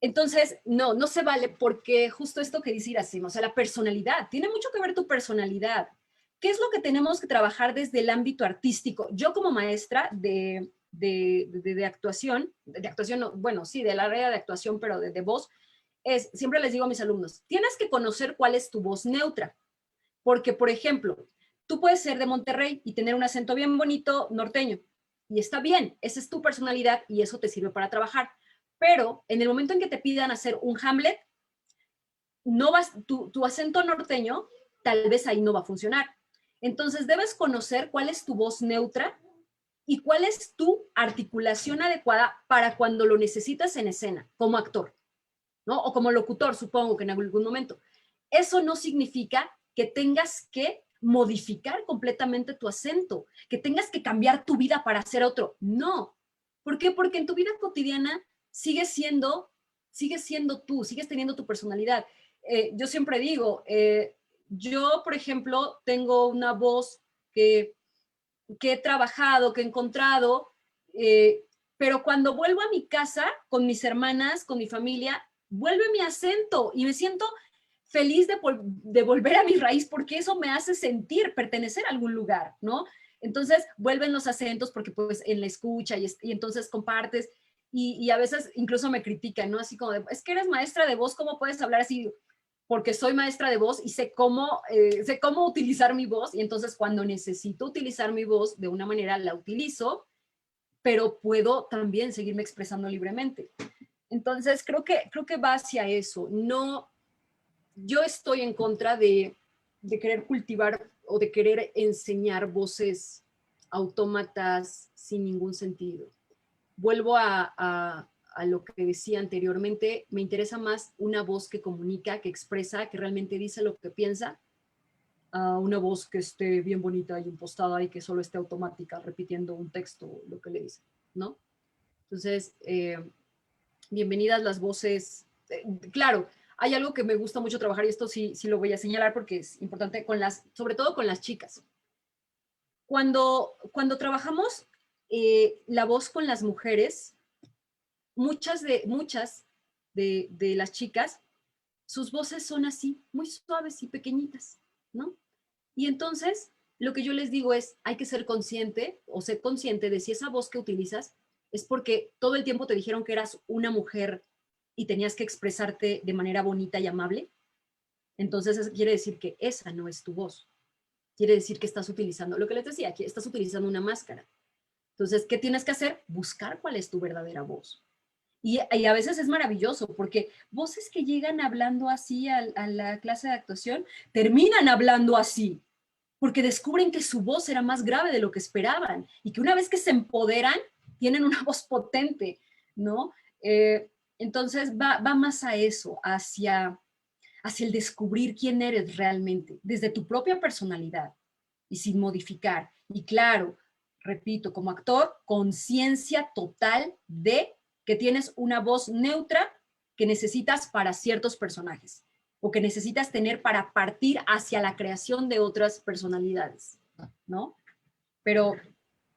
Entonces, no se vale, porque justo esto que dice Iracema, o sea, la personalidad, tiene mucho que ver tu personalidad. ¿Qué es lo que tenemos que trabajar desde el ámbito artístico? Yo como maestra de actuación, no, bueno, sí, del área de actuación, pero de voz, siempre les digo a mis alumnos, tienes que conocer cuál es tu voz neutra. Porque, por ejemplo, tú puedes ser de Monterrey y tener un acento bien bonito norteño. Y está bien, esa es tu personalidad y eso te sirve para trabajar. Pero en el momento en que te pidan hacer un Hamlet, no vas, tu acento norteño tal vez ahí no va a funcionar. Entonces debes conocer cuál es tu voz neutra y cuál es tu articulación adecuada para cuando lo necesitas en escena, como actor, ¿no? O como locutor, supongo que en algún momento. Eso no significa que tengas que modificar completamente tu acento, que tengas que cambiar tu vida para hacer otro. No. ¿Por qué? Porque en tu vida cotidiana sigues siendo tú, sigues teniendo tu personalidad. Yo siempre digo, yo, por ejemplo, tengo una voz que he trabajado, que he encontrado, pero cuando vuelvo a mi casa con mis hermanas, con mi familia, vuelve mi acento y me siento feliz de volver a mi raíz porque eso me hace sentir pertenecer a algún lugar, ¿no? Entonces vuelven los acentos porque pues en la escucha y entonces compartes y a veces incluso me critican, ¿no? Así como de, es que eres maestra de voz, ¿cómo puedes hablar así? Porque soy maestra de voz y sé cómo utilizar mi voz y entonces cuando necesito utilizar mi voz de una manera la utilizo, pero puedo también seguirme expresando libremente. Entonces creo que va hacia eso. No, yo estoy en contra de querer cultivar o de querer enseñar voces autómatas sin ningún sentido. Vuelvo a lo que decía anteriormente, me interesa más una voz que comunica, que expresa, que realmente dice lo que piensa, a una voz que esté bien bonita y impostada y que solo esté automática, repitiendo un texto, lo que le dice, ¿no? Entonces, bienvenidas las voces. Claro, hay algo que me gusta mucho trabajar y esto sí lo voy a señalar porque es importante, sobre todo con las chicas. Cuando trabajamos la voz con las mujeres, muchas de las chicas, sus voces son así, muy suaves y pequeñitas, ¿no? Y entonces, lo que yo les digo es, hay que ser consciente o ser consciente de si esa voz que utilizas es porque todo el tiempo te dijeron que eras una mujer y tenías que expresarte de manera bonita y amable. Entonces, eso quiere decir que esa no es tu voz. Quiere decir que estás utilizando, lo que les decía, que estás utilizando una máscara. Entonces, ¿qué tienes que hacer? Buscar cuál es tu verdadera voz. Y a veces es maravilloso porque voces que llegan hablando así a la clase de actuación terminan hablando así porque descubren que su voz era más grave de lo que esperaban y que una vez que se empoderan tienen una voz potente, ¿no? Entonces va más a eso, hacia el descubrir quién eres realmente, desde tu propia personalidad y sin modificar. Y claro, repito, como actor, conciencia total de que tienes una voz neutra que necesitas para ciertos personajes o que necesitas tener para partir hacia la creación de otras personalidades, ¿no? Pero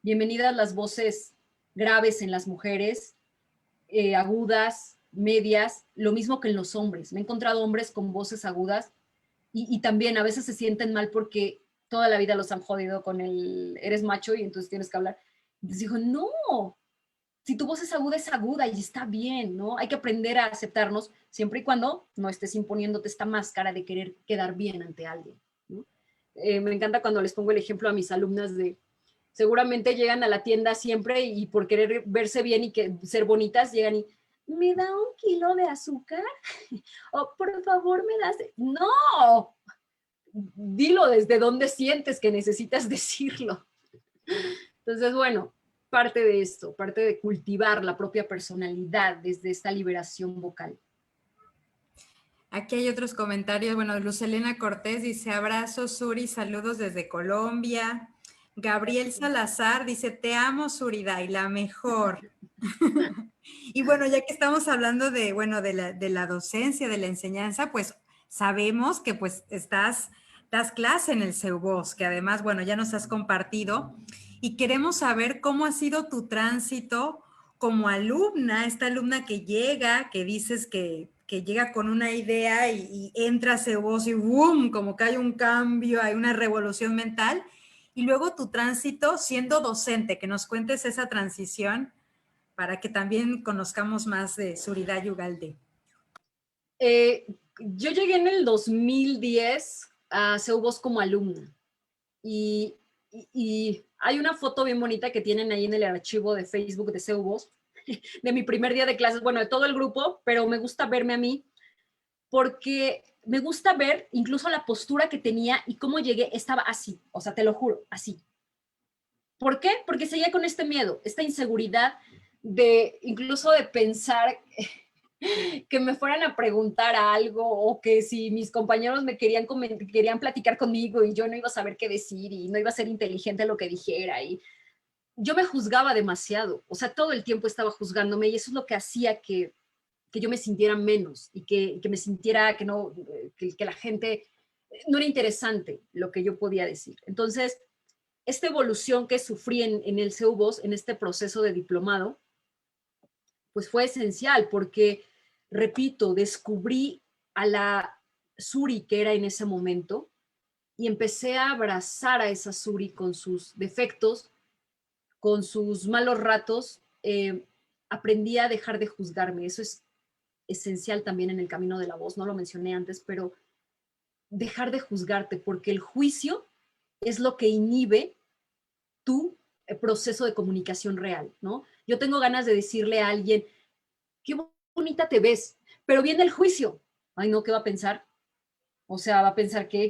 bienvenidas las voces graves en las mujeres, agudas, medias, lo mismo que en los hombres. Me he encontrado hombres con voces agudas y también a veces se sienten mal porque toda la vida los han jodido con el eres macho y entonces tienes que hablar. Entonces digo, no, si tu voz es aguda y está bien, ¿no? Hay que aprender a aceptarnos siempre y cuando no estés imponiéndote esta máscara de querer quedar bien ante alguien, ¿no? Me encanta cuando les pongo el ejemplo a mis alumnas de, seguramente llegan a la tienda siempre y por querer verse bien y ser bonitas, llegan y, ¿me da 1 kilo de azúcar? O por favor, ¿me das? No, dilo desde donde sientes que necesitas decirlo. Entonces, bueno, parte de esto, parte de cultivar la propia personalidad desde esta liberación vocal. Aquí hay otros comentarios. Bueno, Luz Elena Cortés dice, abrazos, Suri, saludos desde Colombia. Gabriel Salazar dice, te amo, Suriday, la mejor. Y bueno, ya que estamos hablando de, bueno, de la docencia, de la enseñanza, pues sabemos que pues das clase en el CEUVOS, que además, bueno, ya nos has compartido y queremos saber cómo ha sido tu tránsito como alumna, esta alumna que llega, que dices que llega con una idea y entra a CEUVOZ y ¡boom! Como que hay un cambio, hay una revolución mental. Y luego tu tránsito siendo docente, que nos cuentes esa transición para que también conozcamos más de Suriday Ugalde. Yo llegué en el 2010 a CEUVOZ como alumna y hay una foto bien bonita que tienen ahí en el archivo de Facebook de CEUVOZ, de mi primer día de clases, bueno, de todo el grupo, pero me gusta verme a mí porque me gusta ver incluso la postura que tenía y cómo llegué, estaba así, o sea, te lo juro, así. ¿Por qué? Porque seguía con este miedo, esta inseguridad de incluso de pensar que me fueran a preguntar algo o que si mis compañeros me querían platicar conmigo y yo no iba a saber qué decir y no iba a ser inteligente lo que dijera. Y yo me juzgaba demasiado, o sea, todo el tiempo estaba juzgándome y eso es lo que hacía que yo me sintiera menos y que me sintiera que, no, que la gente no era interesante lo que yo podía decir. Entonces, esta evolución que sufrí en el CEUVOZ, en este proceso de diplomado, pues fue esencial porque, repito, descubrí a la Suri que era en ese momento y empecé a abrazar a esa Suri con sus defectos, con sus malos ratos. Aprendí a dejar de juzgarme. Eso es esencial también en el camino de la voz. No lo mencioné antes, pero dejar de juzgarte, porque el juicio es lo que inhibe tu proceso de comunicación real, ¿no? Yo tengo ganas de decirle a alguien, qué bonita te ves, pero viene el juicio. Ay, no, ¿qué va a pensar? O sea, va a pensar que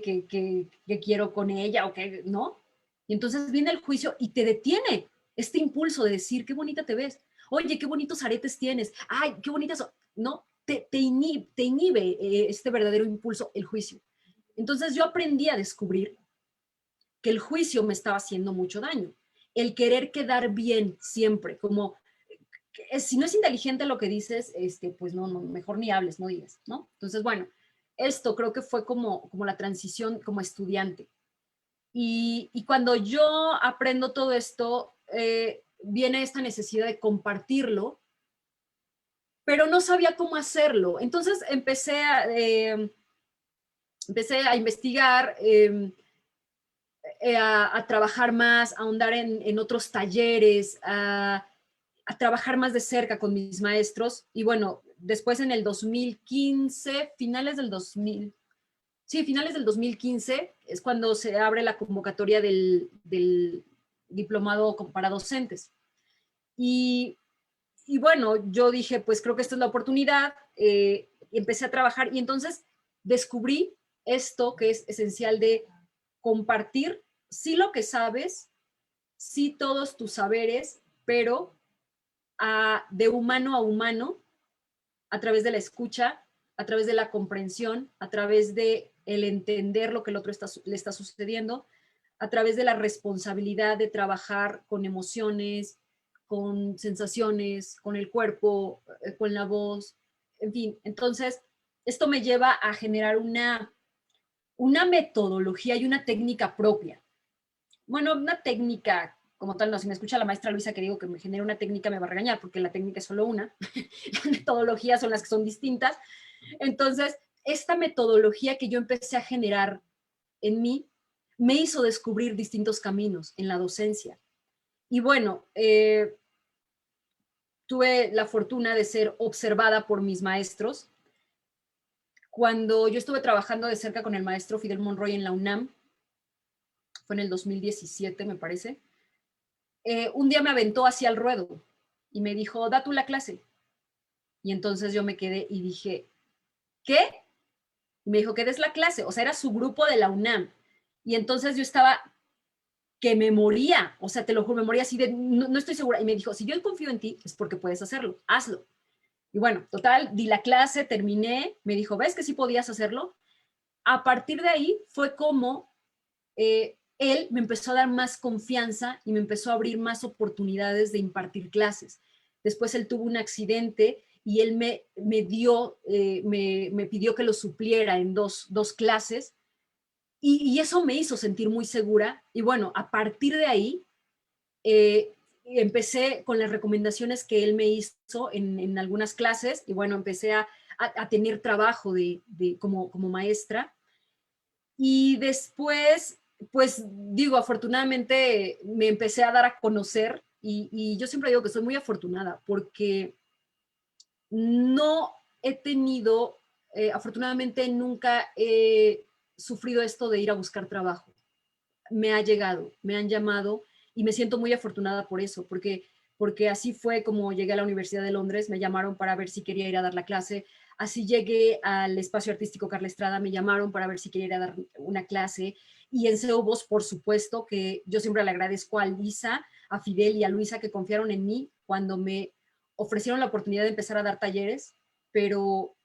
quiero con ella o que, ¿no? Y entonces viene el juicio y te detiene este impulso de decir, qué bonita te ves. Oye, qué bonitos aretes tienes. Ay, qué bonitas, ¿no? Te inhibe este verdadero impulso, el juicio. Entonces yo aprendí a descubrir que el juicio me estaba haciendo mucho daño. El querer quedar bien siempre, como si no es inteligente lo que dices, pues no, mejor ni hables, no digas, ¿no? Entonces, bueno, esto creo que fue como la transición como estudiante. Y cuando yo aprendo todo esto, viene esta necesidad de compartirlo, pero no sabía cómo hacerlo. Entonces empecé a investigar, a trabajar más, a ahondar en otros talleres, a trabajar más de cerca con mis maestros. Y bueno, después en el 2015, finales del 2015, es cuando se abre la convocatoria del diplomado para docentes. Y bueno, yo dije, pues creo que esta es la oportunidad, y empecé a trabajar y entonces descubrí esto que es esencial de compartir, sí lo que sabes, sí todos tus saberes, pero de humano a humano, a través de la escucha, a través de la comprensión, a través de el entender lo que el otro le está sucediendo, a través de la responsabilidad de trabajar con emociones, con sensaciones, con el cuerpo, con la voz, en fin. Entonces, esto me lleva a generar una metodología y una técnica propia. Bueno, una técnica como tal, no, si me escucha la maestra Luisa que digo que me genera una técnica, me va a regañar porque la técnica es solo una, las metodologías son las que son distintas. Entonces, esta metodología que yo empecé a generar en mí me hizo descubrir distintos caminos en la docencia. Y bueno, tuve la fortuna de ser observada por mis maestros. Cuando yo estuve trabajando de cerca con el maestro Fidel Monroy en la UNAM, fue en el 2017, me parece, un día me aventó hacia el ruedo y me dijo, da tú la clase. Y entonces yo me quedé y dije, ¿qué? Y me dijo, ¿qué es la clase? O sea, era su grupo de la UNAM. Y entonces yo estaba que me moría, o sea, te lo juro, me moría así de, no estoy segura. Y me dijo, si yo confío en ti, es porque puedes hacerlo, hazlo. Y bueno, total, di la clase, terminé, me dijo, ¿ves que sí podías hacerlo? A partir de ahí fue como él me empezó a dar más confianza y me empezó a abrir más oportunidades de impartir clases. Después él tuvo un accidente y él me pidió que lo supliera en dos clases y eso me hizo sentir muy segura. Y bueno, a partir de ahí empecé con las recomendaciones que él me hizo en algunas clases y bueno, empecé a tener trabajo como maestra. Y después, pues digo, afortunadamente me empecé a dar a conocer y yo siempre digo que soy muy afortunada porque no he tenido, afortunadamente nunca he sufrido esto de ir a buscar trabajo. Me ha llegado, me han llamado y me siento muy afortunada por eso, porque así fue como llegué a la Universidad de Londres, me llamaron para ver si quería ir a dar la clase, así llegué al Espacio Artístico Carla Estrada, me llamaron para ver si quería ir a dar una clase, y en CEU Voz, por supuesto, que yo siempre le agradezco a Lisa, a Fidel y a Luisa que confiaron en mí cuando me ofrecieron la oportunidad de empezar a dar talleres, pero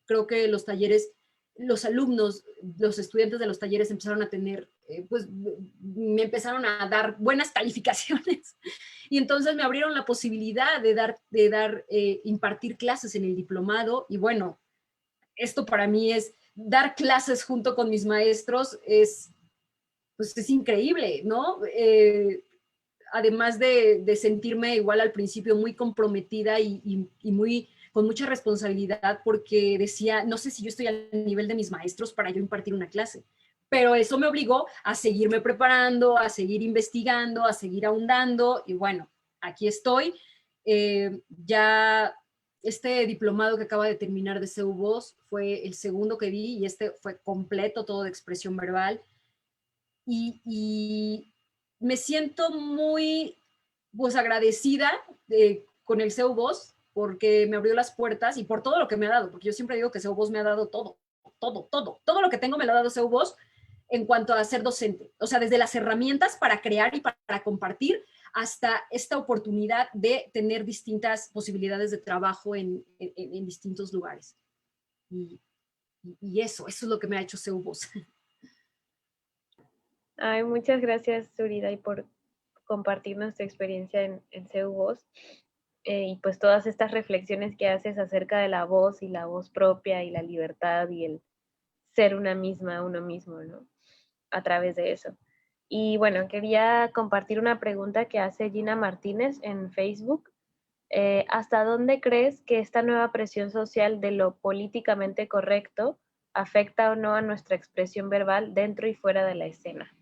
creo que los talleres, los alumnos, los estudiantes de los talleres empezaron a tener, pues me empezaron a dar buenas calificaciones y entonces me abrieron la posibilidad impartir clases en el diplomado y bueno, esto para mí es dar clases junto con mis maestros, pues es increíble, ¿no? Además de sentirme igual al principio muy comprometida y muy con mucha responsabilidad porque decía, no sé si yo estoy al nivel de mis maestros para yo impartir una clase, pero eso me obligó a seguirme preparando, a seguir investigando, a seguir ahondando y bueno, aquí estoy. Ya este diplomado que acaba de terminar de CEU Voz fue el segundo que vi y este fue completo, todo de expresión verbal y me siento muy pues agradecida con el CEU Voz porque me abrió las puertas y por todo lo que me ha dado, porque yo siempre digo que CEU Voz me ha dado todo lo que tengo me lo ha dado CEU Voz en cuanto a ser docente, o sea, desde las herramientas para crear y para compartir hasta esta oportunidad de tener distintas posibilidades de trabajo en distintos lugares. Y eso es lo que me ha hecho CEU Voz. Ay, muchas gracias, Suriday, por compartirnos tu experiencia en CEU Voz y pues todas estas reflexiones que haces acerca de la voz y la voz propia y la libertad y el ser una misma, uno mismo, ¿no? A través de eso. Y bueno, quería compartir una pregunta que hace Gina Martínez en Facebook. ¿Hasta dónde crees que esta nueva presión social de lo políticamente correcto afecta o no a nuestra expresión verbal dentro y fuera de la escena?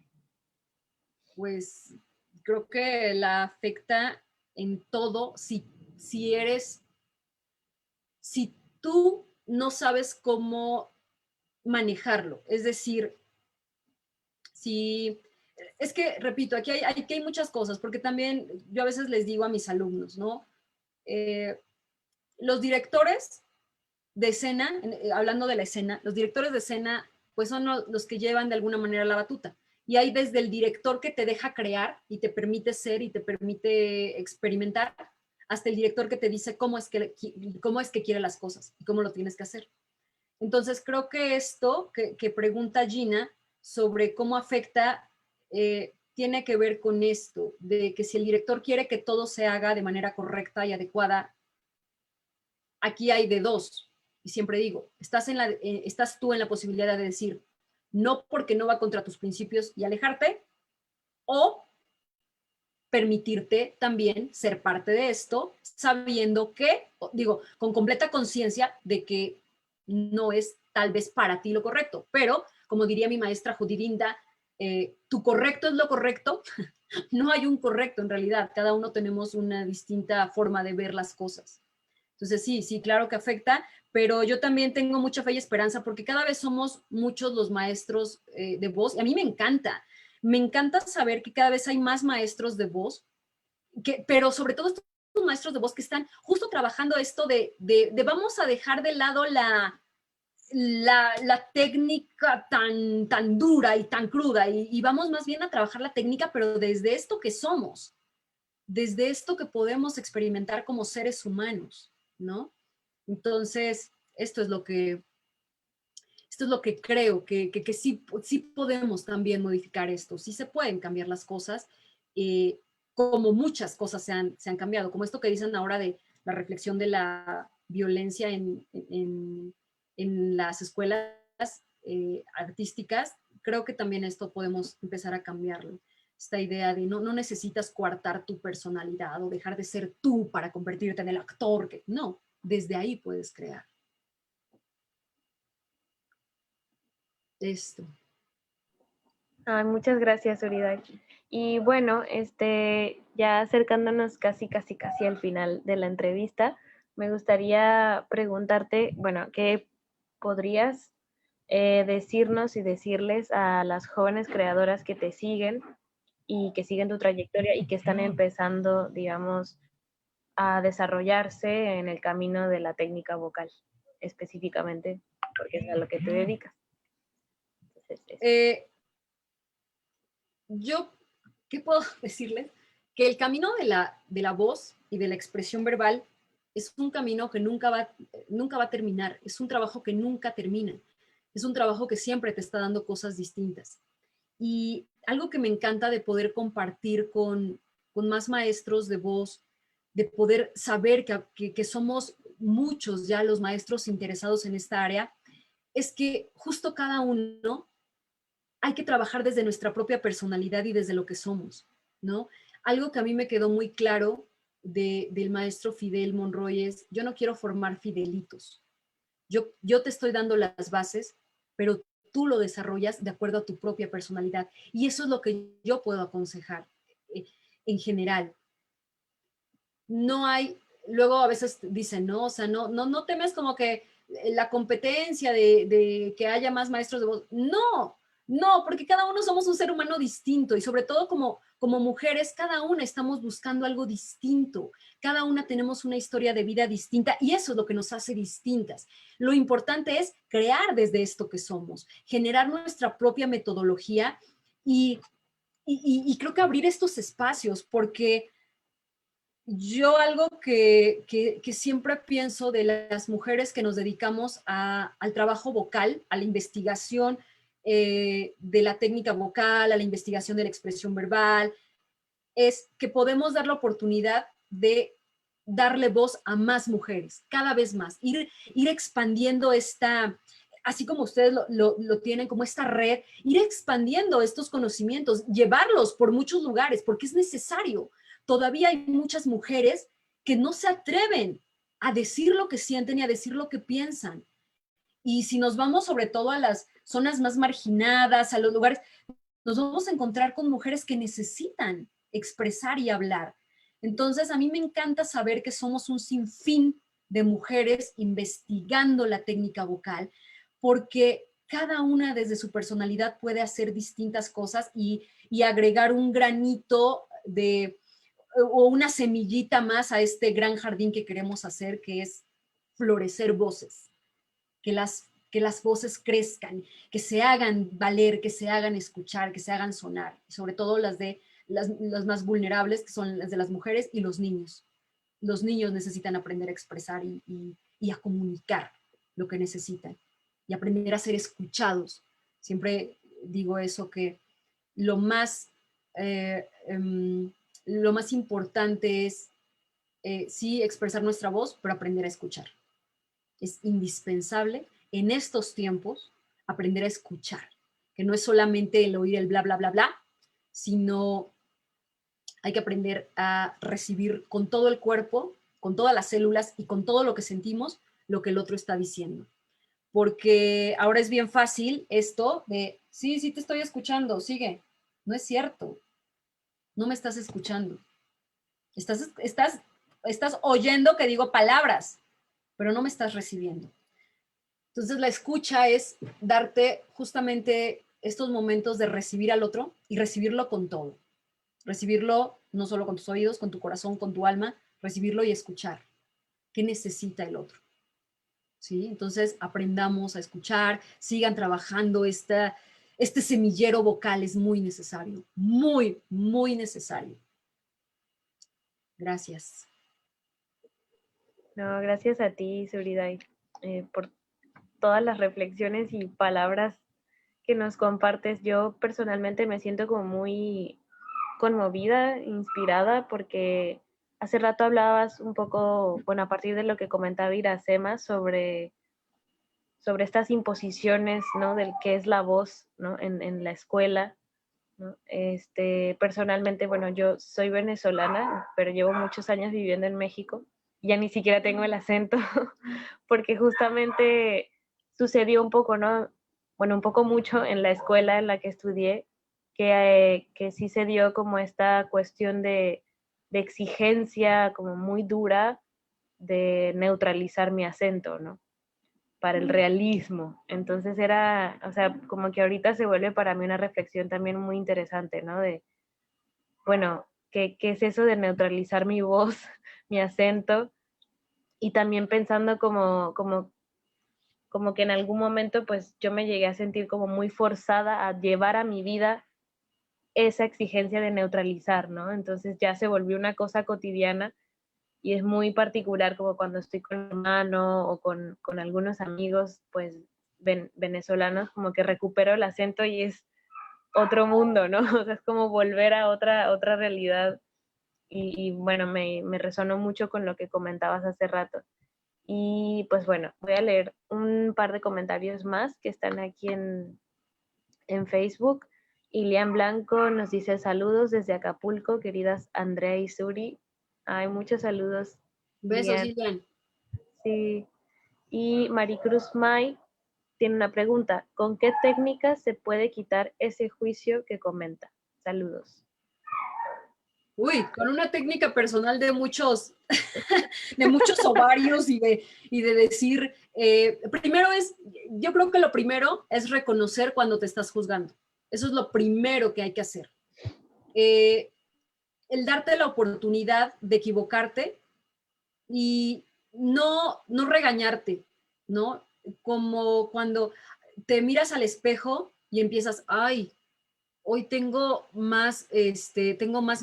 Pues creo que la afecta en todo si tú no sabes cómo manejarlo. Es decir, es que, repito, aquí hay muchas cosas, porque también yo a veces les digo a mis alumnos, ¿no? Los directores de escena, hablando de la escena, los directores de escena, pues son los que llevan de alguna manera la batuta. Y hay desde el director que te deja crear y te permite ser y te permite experimentar, hasta el director que te dice cómo es que quiere las cosas y cómo lo tienes que hacer. Entonces, creo que esto que pregunta Gina sobre cómo afecta, tiene que ver con esto, de que si el director quiere que todo se haga de manera correcta y adecuada, aquí hay de dos. Y siempre digo, estás tú en la posibilidad de decir no porque no va contra tus principios y alejarte, o permitirte también ser parte de esto, sabiendo que, digo, con completa conciencia de que no es tal vez para ti lo correcto, pero como diría mi maestra Judidinda, tu correcto es lo correcto, no hay un correcto en realidad, cada uno tenemos una distinta forma de ver las cosas. Entonces sí, claro que afecta, pero yo también tengo mucha fe y esperanza porque cada vez somos muchos los maestros de voz y a mí me encanta saber que cada vez hay más maestros de voz, pero sobre todo estos maestros de voz que están justo trabajando esto de vamos a dejar de lado la técnica tan dura y tan cruda y vamos más bien a trabajar la técnica, pero desde esto que somos, desde esto que podemos experimentar como seres humanos, ¿no? Entonces, esto es lo que creo, que sí podemos también modificar esto, sí se pueden cambiar las cosas, como muchas cosas se han cambiado, como esto que dicen ahora de la reflexión de la violencia en las escuelas artísticas, creo que también esto podemos empezar a cambiarlo. esta idea de no necesitas coartar tu personalidad o dejar de ser tú para convertirte en el actor. No, desde ahí puedes crear. Esto. Ay, muchas gracias, Uriday. Y bueno, ya acercándonos casi al final de la entrevista, me gustaría preguntarte, bueno, ¿qué podrías decirnos y decirles a las jóvenes creadoras que te siguen y que siguen tu trayectoria y que están empezando, digamos, a desarrollarse en el camino de la técnica vocal, específicamente, porque es a lo que te dedicas? Entonces, Yo, ¿qué puedo decirles? Que el camino de la voz y de la expresión verbal es un camino que nunca va a terminar, es un trabajo que nunca termina, es un trabajo que siempre te está dando cosas distintas. Y algo que me encanta de poder compartir con más maestros de voz, de poder saber que somos muchos ya los maestros interesados en esta área, es que justo cada uno hay que trabajar desde nuestra propia personalidad y desde lo que somos, ¿no? Algo que a mí me quedó muy claro del maestro Fidel Monroy es, yo no quiero formar fidelitos. Yo te estoy dando las bases, pero tú lo desarrollas de acuerdo a tu propia personalidad. Y eso es lo que yo puedo aconsejar en general. No hay, luego a veces dicen, no, o sea, no temes como que la competencia de que haya más maestros de voz. No, porque cada uno somos un ser humano distinto y sobre todo como mujeres, cada una estamos buscando algo distinto. Cada una tenemos una historia de vida distinta y eso es lo que nos hace distintas. Lo importante es crear desde esto que somos, generar nuestra propia metodología y creo que abrir estos espacios porque yo algo que siempre pienso de las mujeres que nos dedicamos al trabajo vocal, a la investigación de la técnica vocal, a la investigación de la expresión verbal, es que podemos dar la oportunidad de darle voz a más mujeres, cada vez más, ir expandiendo esta, así como ustedes lo tienen, como esta red, ir expandiendo estos conocimientos, llevarlos por muchos lugares, porque es necesario. Todavía hay muchas mujeres que no se atreven a decir lo que sienten y a decir lo que piensan. Y si nos vamos sobre todo a las zonas más marginadas, a los lugares, nos vamos a encontrar con mujeres que necesitan expresar y hablar. Entonces, a mí me encanta saber que somos un sinfín de mujeres investigando la técnica vocal, porque cada una desde su personalidad puede hacer distintas cosas y agregar un granito o una semillita más a este gran jardín que queremos hacer, que es florecer voces, que las voces crezcan, que se hagan valer, que se hagan escuchar, que se hagan sonar, y sobre todo las más vulnerables, que son las de las mujeres y los niños. Los niños necesitan aprender a expresar y a comunicar lo que necesitan y aprender a ser escuchados. Siempre digo eso, que lo más, eh, lo más importante es sí expresar nuestra voz, pero aprender a escuchar. Es indispensable en estos tiempos aprender a escuchar, que no es solamente el oír el bla, bla, bla, bla, sino hay que aprender a recibir con todo el cuerpo, con todas las células y con todo lo que sentimos, lo que el otro está diciendo. Porque ahora es bien fácil esto de, sí te estoy escuchando, sigue. No es cierto, no me estás escuchando. Estás oyendo que digo palabras, pero no me estás recibiendo. Entonces la escucha es darte justamente estos momentos de recibir al otro y recibirlo con todo. Recibirlo no solo con tus oídos, con tu corazón, con tu alma, recibirlo y escuchar. ¿Qué necesita el otro? ¿Sí? Entonces aprendamos a escuchar, sigan trabajando este semillero vocal, es muy necesario, muy, muy necesario. Gracias. No, gracias a ti, Suriday, por todas las reflexiones y palabras que nos compartes. Yo personalmente me siento como muy conmovida, inspirada, porque hace rato hablabas un poco, bueno, a partir de lo que comentaba Iracema sobre estas imposiciones, ¿no? Del qué es la voz, ¿no? En la escuela, ¿no? Personalmente, bueno, yo soy venezolana, pero llevo muchos años viviendo en México. Ya ni siquiera tengo el acento, porque justamente sucedió un poco, ¿no? Bueno, un poco mucho en la escuela en la que estudié, que sí se dio como esta cuestión de exigencia como muy dura de neutralizar mi acento, ¿no? Para el realismo. Entonces era, o sea, como que ahorita se vuelve para mí una reflexión también muy interesante, ¿no? De, bueno, ¿qué es eso de neutralizar mi voz, mi acento? Y también pensando como que en algún momento pues yo me llegué a sentir como muy forzada a llevar a mi vida esa exigencia de neutralizar, ¿no? Entonces ya se volvió una cosa cotidiana y es muy particular como cuando estoy con mi hermano o con algunos amigos pues venezolanos, como que recupero el acento y es otro mundo, ¿no? O sea, es como volver a otra realidad y bueno, me resonó mucho con lo que comentabas hace rato. Y pues bueno, voy a leer un par de comentarios más que están aquí en Facebook. Ilian Blanco nos dice saludos desde Acapulco, queridas Andrea y Suri. Hay muchos saludos, Besos, Ilian. Ilian. Sí. Y Maricruz May tiene una pregunta. ¿Con qué técnica se puede quitar ese juicio que comenta? Saludos. Uy, con una técnica personal de muchos, de muchos ovarios y de decir, primero es, yo creo que lo primero es reconocer cuando te estás juzgando. Eso es lo primero que hay que hacer. El darte la oportunidad de equivocarte y no regañarte, ¿no? Como cuando te miras al espejo y empiezas, ay, hoy tengo más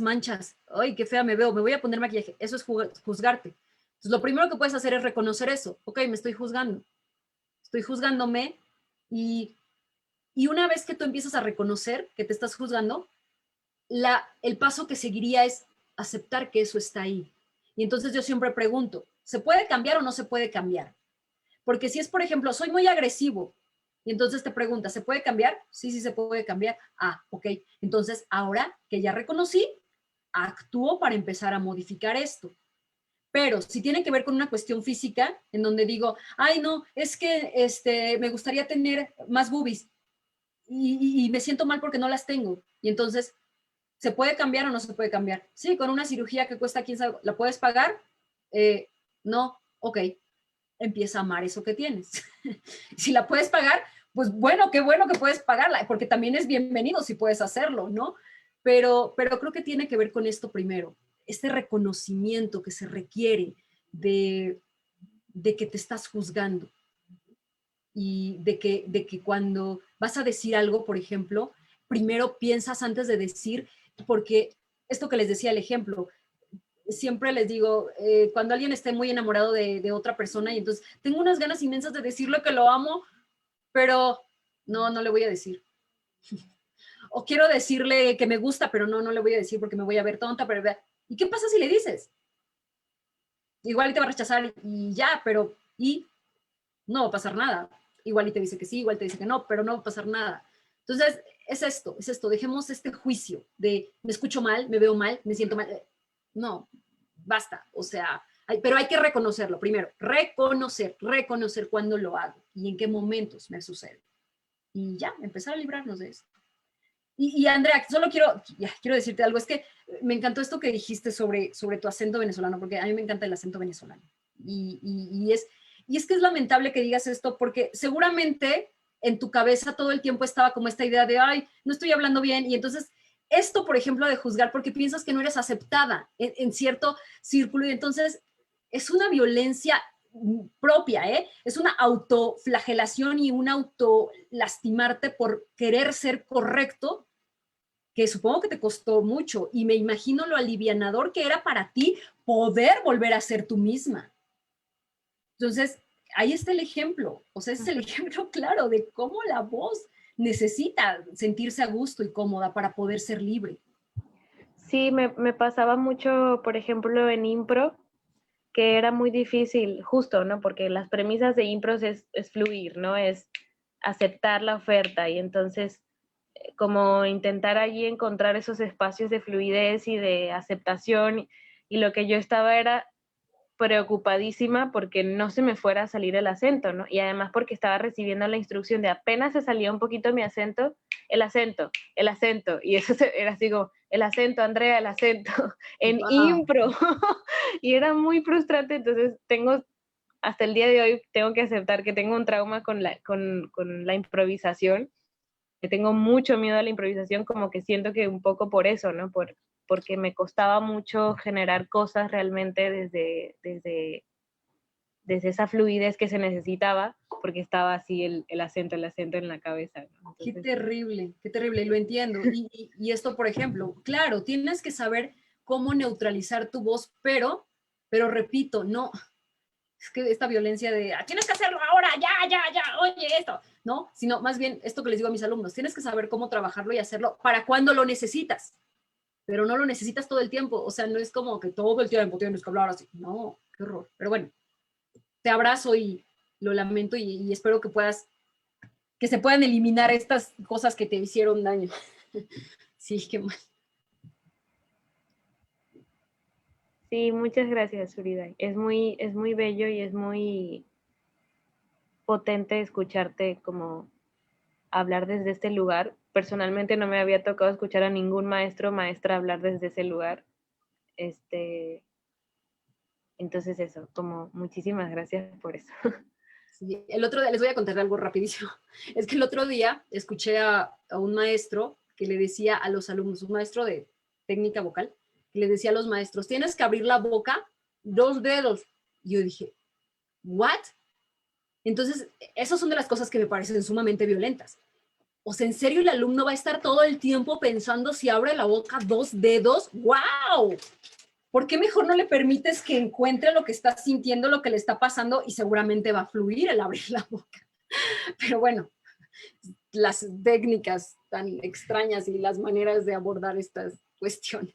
manchas, ay, qué fea me veo, me voy a poner maquillaje. Eso es juzgarte. Entonces, lo primero que puedes hacer es reconocer eso. Ok, me estoy juzgándome y, y una vez que tú empiezas a reconocer que te estás juzgando, el paso que seguiría es aceptar que eso está ahí. Y entonces yo siempre pregunto, ¿se puede cambiar o no se puede cambiar? Porque si es, por ejemplo, soy muy agresivo, y entonces te pregunta, ¿se puede cambiar? Sí, sí se puede cambiar. Ah, ok. Entonces, ahora que ya reconocí, actúo para empezar a modificar esto. Pero si tiene que ver con una cuestión física, en donde digo, ay, no, es que me gustaría tener más boobies y me siento mal porque no las tengo. Y entonces, ¿se puede cambiar o no se puede cambiar? Sí, con una cirugía que cuesta 15, ¿la puedes pagar? No, ok, empieza a amar eso que tienes. Si la puedes pagar, pues bueno, qué bueno que puedes pagarla, porque también es bienvenido si puedes hacerlo, ¿no? Pero creo que tiene que ver con esto primero, este reconocimiento que se requiere de, de que te estás juzgando y de que cuando vas a decir algo, por ejemplo, primero piensas antes de decir, porque esto que les decía el ejemplo, siempre les digo, cuando alguien esté muy enamorado de otra persona y entonces tengo unas ganas inmensas de decirle que lo amo, pero no le voy a decir. O quiero decirle que me gusta, pero no le voy a decir porque me voy a ver tonta. Pero, ¿y qué pasa si le dices? Igual te va a rechazar y ya, pero y no va a pasar nada. Igual y te dice que sí, igual te dice que no, pero no va a pasar nada. Entonces, es esto, dejemos este juicio de me escucho mal, me veo mal, me siento mal. No, basta, o sea, pero hay que reconocerlo primero, reconocer cuándo lo hago y en qué momentos me sucede. Y ya, empezar a librarnos de eso. Y Andrea, solo quiero decirte algo, es que me encantó esto que dijiste sobre tu acento venezolano, porque a mí me encanta el acento venezolano. Y es que es lamentable que digas esto, porque seguramente en tu cabeza todo el tiempo estaba como esta idea de, ay, no estoy hablando bien, y entonces esto, por ejemplo, de juzgar porque piensas que no eres aceptada en cierto círculo, y entonces es una violencia propia, ¿eh? Es una autoflagelación y un autolastimarte por querer ser correcto, que supongo que te costó mucho, y me imagino lo alivianador que era para ti poder volver a ser tú misma. Entonces, ahí está el ejemplo, o sea, es el ejemplo claro de cómo la voz necesita sentirse a gusto y cómoda para poder ser libre. Sí, me pasaba mucho, por ejemplo, en impro, que era muy difícil, justo, ¿no? Porque las premisas de impro es fluir, ¿no? Es aceptar la oferta y entonces como intentar allí encontrar esos espacios de fluidez y de aceptación, y lo que yo estaba era preocupadísima porque no se me fuera a salir el acento, ¿no? Y además porque estaba recibiendo la instrucción de apenas se salía un poquito mi acento, el acento, el acento, y eso era así como, el acento, Andrea, el acento, en impro, y era muy frustrante. Entonces hasta el día de hoy tengo que aceptar que tengo un trauma con la improvisación, que tengo mucho miedo a la improvisación, como que siento que un poco por eso, ¿no? Porque me costaba mucho generar cosas realmente desde esa fluidez que se necesitaba, porque estaba así el acento en la cabeza, ¿no? Entonces, qué terrible, lo entiendo. Y esto, por ejemplo, claro, tienes que saber cómo neutralizar tu voz, pero repito, no, es que esta violencia de tienes que hacerlo ahora, ya, oye esto, ¿no? Sino más bien esto que les digo a mis alumnos, tienes que saber cómo trabajarlo y hacerlo para cuando lo necesitas, pero no lo necesitas todo el tiempo. O sea, no es como que todo el tiempo tienes que hablar así. No, qué horror. Pero bueno, te abrazo y lo lamento y espero que se puedan eliminar estas cosas que te hicieron daño. Sí, qué mal. Sí, muchas gracias, Suriday. Es muy bello y es muy potente escucharte como hablar desde este lugar. Personalmente no me había tocado escuchar a ningún maestro o maestra hablar desde ese lugar. Entonces eso, como muchísimas gracias por eso. Sí, el otro día, les voy a contar algo rapidísimo. Es que el otro día escuché a un maestro que le decía a los alumnos, un maestro de técnica vocal, que le decía a los maestros, tienes que abrir la boca 2 dedos. Y yo dije, ¿what? Entonces, esas son de las cosas que me parecen sumamente violentas. O sea, ¿en serio el alumno va a estar todo el tiempo pensando si abre la boca 2 dedos? ¡Wow! ¿Por qué mejor no le permites que encuentre lo que está sintiendo, lo que le está pasando, y seguramente va a fluir el abrir la boca? Pero bueno, las técnicas tan extrañas y las maneras de abordar estas cuestiones.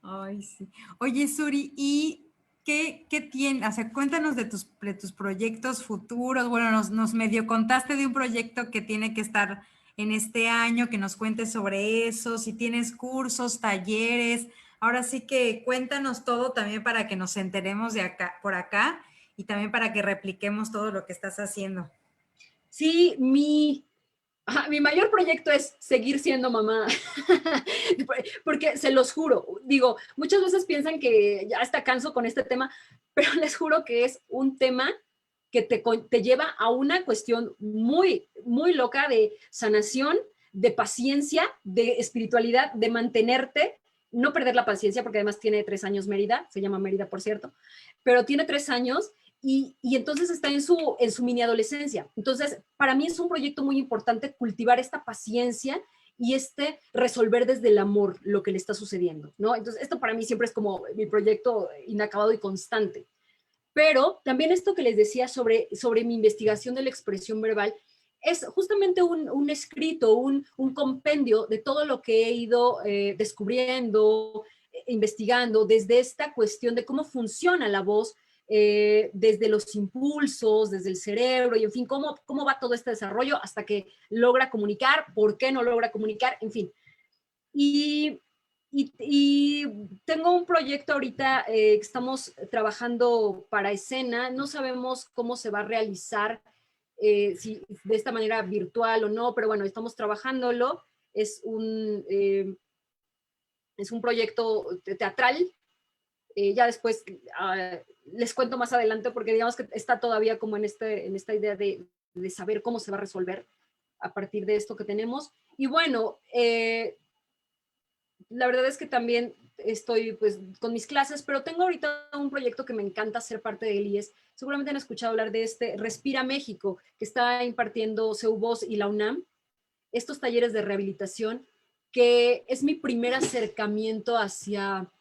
Ay, sí. Oye, Suri, ¿y qué tiene? O sea, cuéntanos de tus proyectos futuros. Bueno, nos medio contaste de un proyecto que tiene que estar en este año, que nos cuentes sobre eso, si tienes cursos, talleres. Ahora sí que cuéntanos todo también para que nos enteremos de acá, por acá, y también para que repliquemos todo lo que estás haciendo. Sí, mi mayor proyecto es seguir siendo mamá, porque se los juro, digo, muchas veces piensan que ya está canso con este tema, pero les juro que es un tema que te lleva a una cuestión muy, muy loca de sanación, de paciencia, de espiritualidad, de mantenerte, no perder la paciencia, porque además tiene 3 años Mérida, se llama Mérida, por cierto, pero tiene 3 años y entonces está en su mini adolescencia. Entonces, para mí es un proyecto muy importante cultivar esta paciencia y resolver desde el amor lo que le está sucediendo, ¿no? Entonces, esto para mí siempre es como mi proyecto inacabado y constante. Pero también esto que les decía sobre mi investigación de la expresión verbal es justamente un escrito, un compendio de todo lo que he ido descubriendo, investigando desde esta cuestión de cómo funciona la voz, desde los impulsos, desde el cerebro y en fin, cómo va todo este desarrollo hasta que logra comunicar, por qué no logra comunicar, en fin. Y tengo un proyecto ahorita que estamos trabajando para escena, no sabemos cómo se va a realizar, si de esta manera virtual o no, pero bueno, estamos trabajándolo. Es un proyecto teatral. Ya después les cuento más adelante porque digamos que está todavía como en esta idea de saber cómo se va a resolver a partir de esto que tenemos. Y bueno, la verdad es que también estoy pues con mis clases, pero tengo ahorita un proyecto que me encanta ser parte de él y seguramente han escuchado hablar de Respira México, que está impartiendo CEUVOS y la UNAM, estos talleres de rehabilitación, que es mi primer acercamiento hacia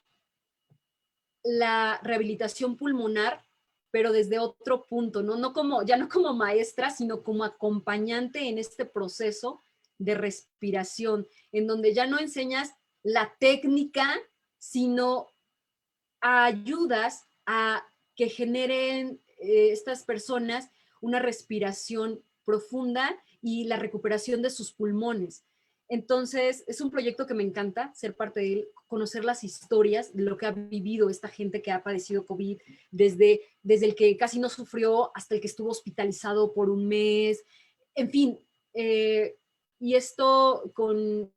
la rehabilitación pulmonar, pero desde otro punto, ¿no? Ya no como maestra, sino como acompañante en este proceso de respiración, en donde ya no enseñas la técnica, sino ayudas a que generen estas personas una respiración profunda y la recuperación de sus pulmones. Entonces, es un proyecto que me encanta ser parte de él, conocer las historias de lo que ha vivido esta gente que ha padecido COVID, desde el que casi no sufrió hasta el que estuvo hospitalizado por un mes, en fin. Y esto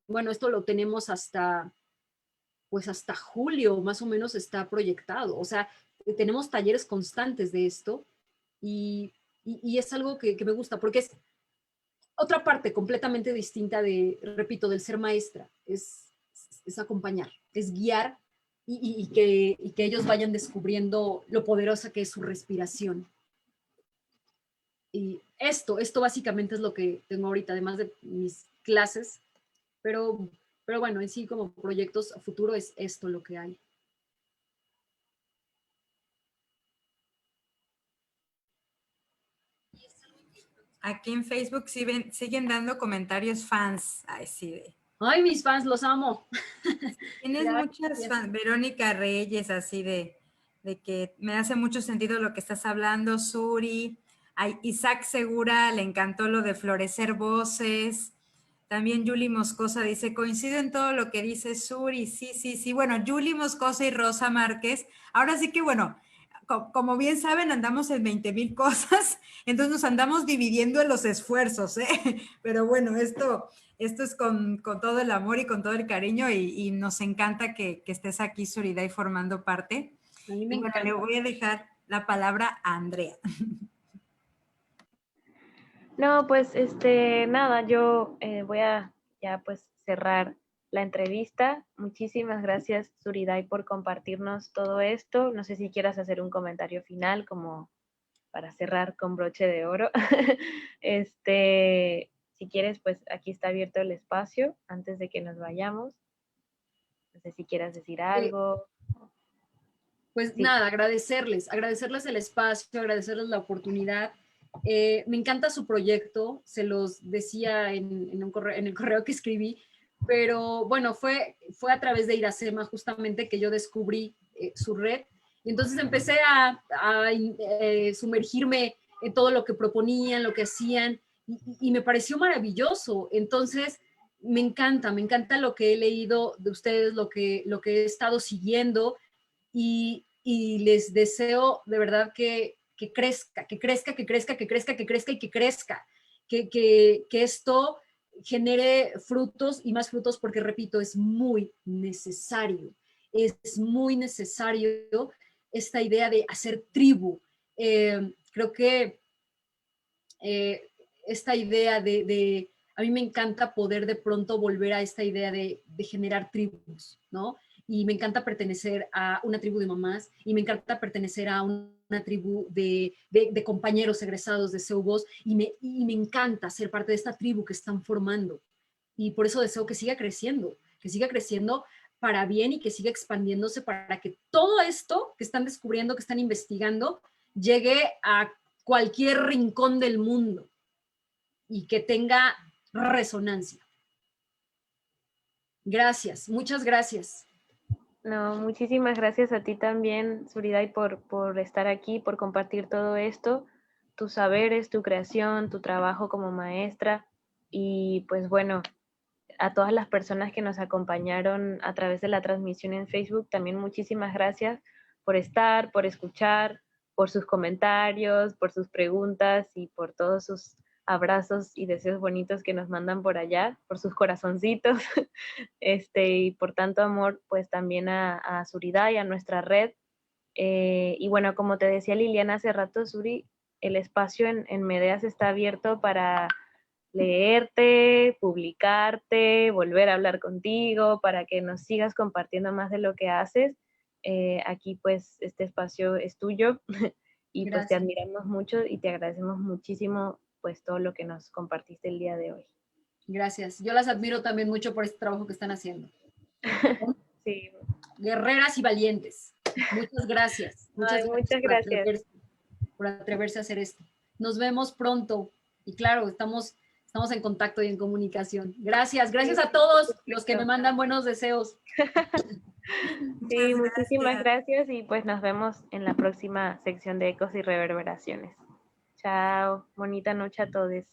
bueno, esto lo tenemos pues hasta julio, más o menos está proyectado. O sea, tenemos talleres constantes de esto y es algo que me gusta, porque es otra parte completamente distinta repito, del ser maestra, es acompañar, es guiar y que ellos vayan descubriendo lo poderosa que es su respiración. Y esto básicamente es lo que tengo ahorita, además de mis clases, pero bueno, en sí como proyectos a futuro es esto lo que hay. Aquí en Facebook siguen dando comentarios fans. Ay, sí, Ay, mis fans, los amo. tienes muchas fans. Verónica Reyes, así de que me hace mucho sentido lo que estás hablando. Suri, Isaac Segura, le encantó lo de florecer voces. También Julie Moscosa dice, coincido en todo lo que dice Suri. Sí, sí, sí. Bueno, Julie Moscosa y Rosa Márquez. Ahora sí que, bueno, como bien saben, andamos en 20,000 cosas, entonces nos andamos dividiendo en los esfuerzos, ¿eh? Pero bueno, esto es con todo el amor y con todo el cariño y nos encanta que estés aquí, Suriday, formando parte. A mí me Y bueno, encanta. le voy a dejar la palabra a Andrea. No, pues nada, yo voy a ya pues cerrar la entrevista. Muchísimas gracias, Suriday, por compartirnos todo esto. No sé si quieras hacer un comentario final como para cerrar con broche de oro. Si quieres, pues aquí está abierto el espacio antes de que nos vayamos. No sé si quieras decir algo. Pues Sí. nada, agradecerles el espacio, agradecerles la oportunidad. Me encanta su proyecto, se los decía en el correo que escribí, pero bueno, fue a través de Iracema justamente que yo descubrí su red. Y entonces empecé a sumergirme en todo lo que proponían, lo que hacían, y me pareció maravilloso. Entonces, me encanta lo que he leído de ustedes, lo que he estado siguiendo, y les deseo de verdad que crezca, que crezca, que crezca, que crezca, que crezca y que crezca, que esto genere frutos y más frutos, porque repito, es muy necesario esta idea de hacer tribu. Creo que esta idea a mí me encanta poder de pronto volver a esta idea de generar tribus, ¿no? Y me encanta pertenecer a una tribu de mamás y me encanta pertenecer a una tribu de compañeros egresados de CEUVOS y me encanta ser parte de esta tribu que están formando. Y por eso deseo que siga creciendo para bien y que siga expandiéndose para que todo esto que están descubriendo, que están investigando, llegue a cualquier rincón del mundo y que tenga resonancia. Gracias, muchas gracias. No, muchísimas gracias a ti también, Suriday, por estar aquí, por compartir todo esto, tus saberes, tu creación, tu trabajo como maestra. Y pues bueno, a todas las personas que nos acompañaron a través de la transmisión en Facebook, también muchísimas gracias por estar, por escuchar, por sus comentarios, por sus preguntas y por todos sus abrazos y deseos bonitos que nos mandan por allá, por sus corazoncitos, y por tanto amor, pues también a Suriday y a nuestra red. Y bueno, como te decía Liliana hace rato, Suri, el espacio en Medeas está abierto para leerte, publicarte, volver a hablar contigo, para que nos sigas compartiendo más de lo que haces. Aquí pues este espacio es tuyo y Gracias. Pues te admiramos mucho y te agradecemos muchísimo pues todo lo que nos compartiste el día de hoy. Gracias. Yo las admiro también mucho por este trabajo que están haciendo. Sí. Guerreras y valientes. Muchas gracias. Muchas gracias. Por atreverse a hacer esto. Nos vemos pronto. Y claro, estamos en contacto y en comunicación. Gracias. Gracias a todos los que me mandan buenos deseos. Sí, muchísimas gracias y pues nos vemos en la próxima sección de Ecos y Reverberaciones. Chao, bonita noche a todos.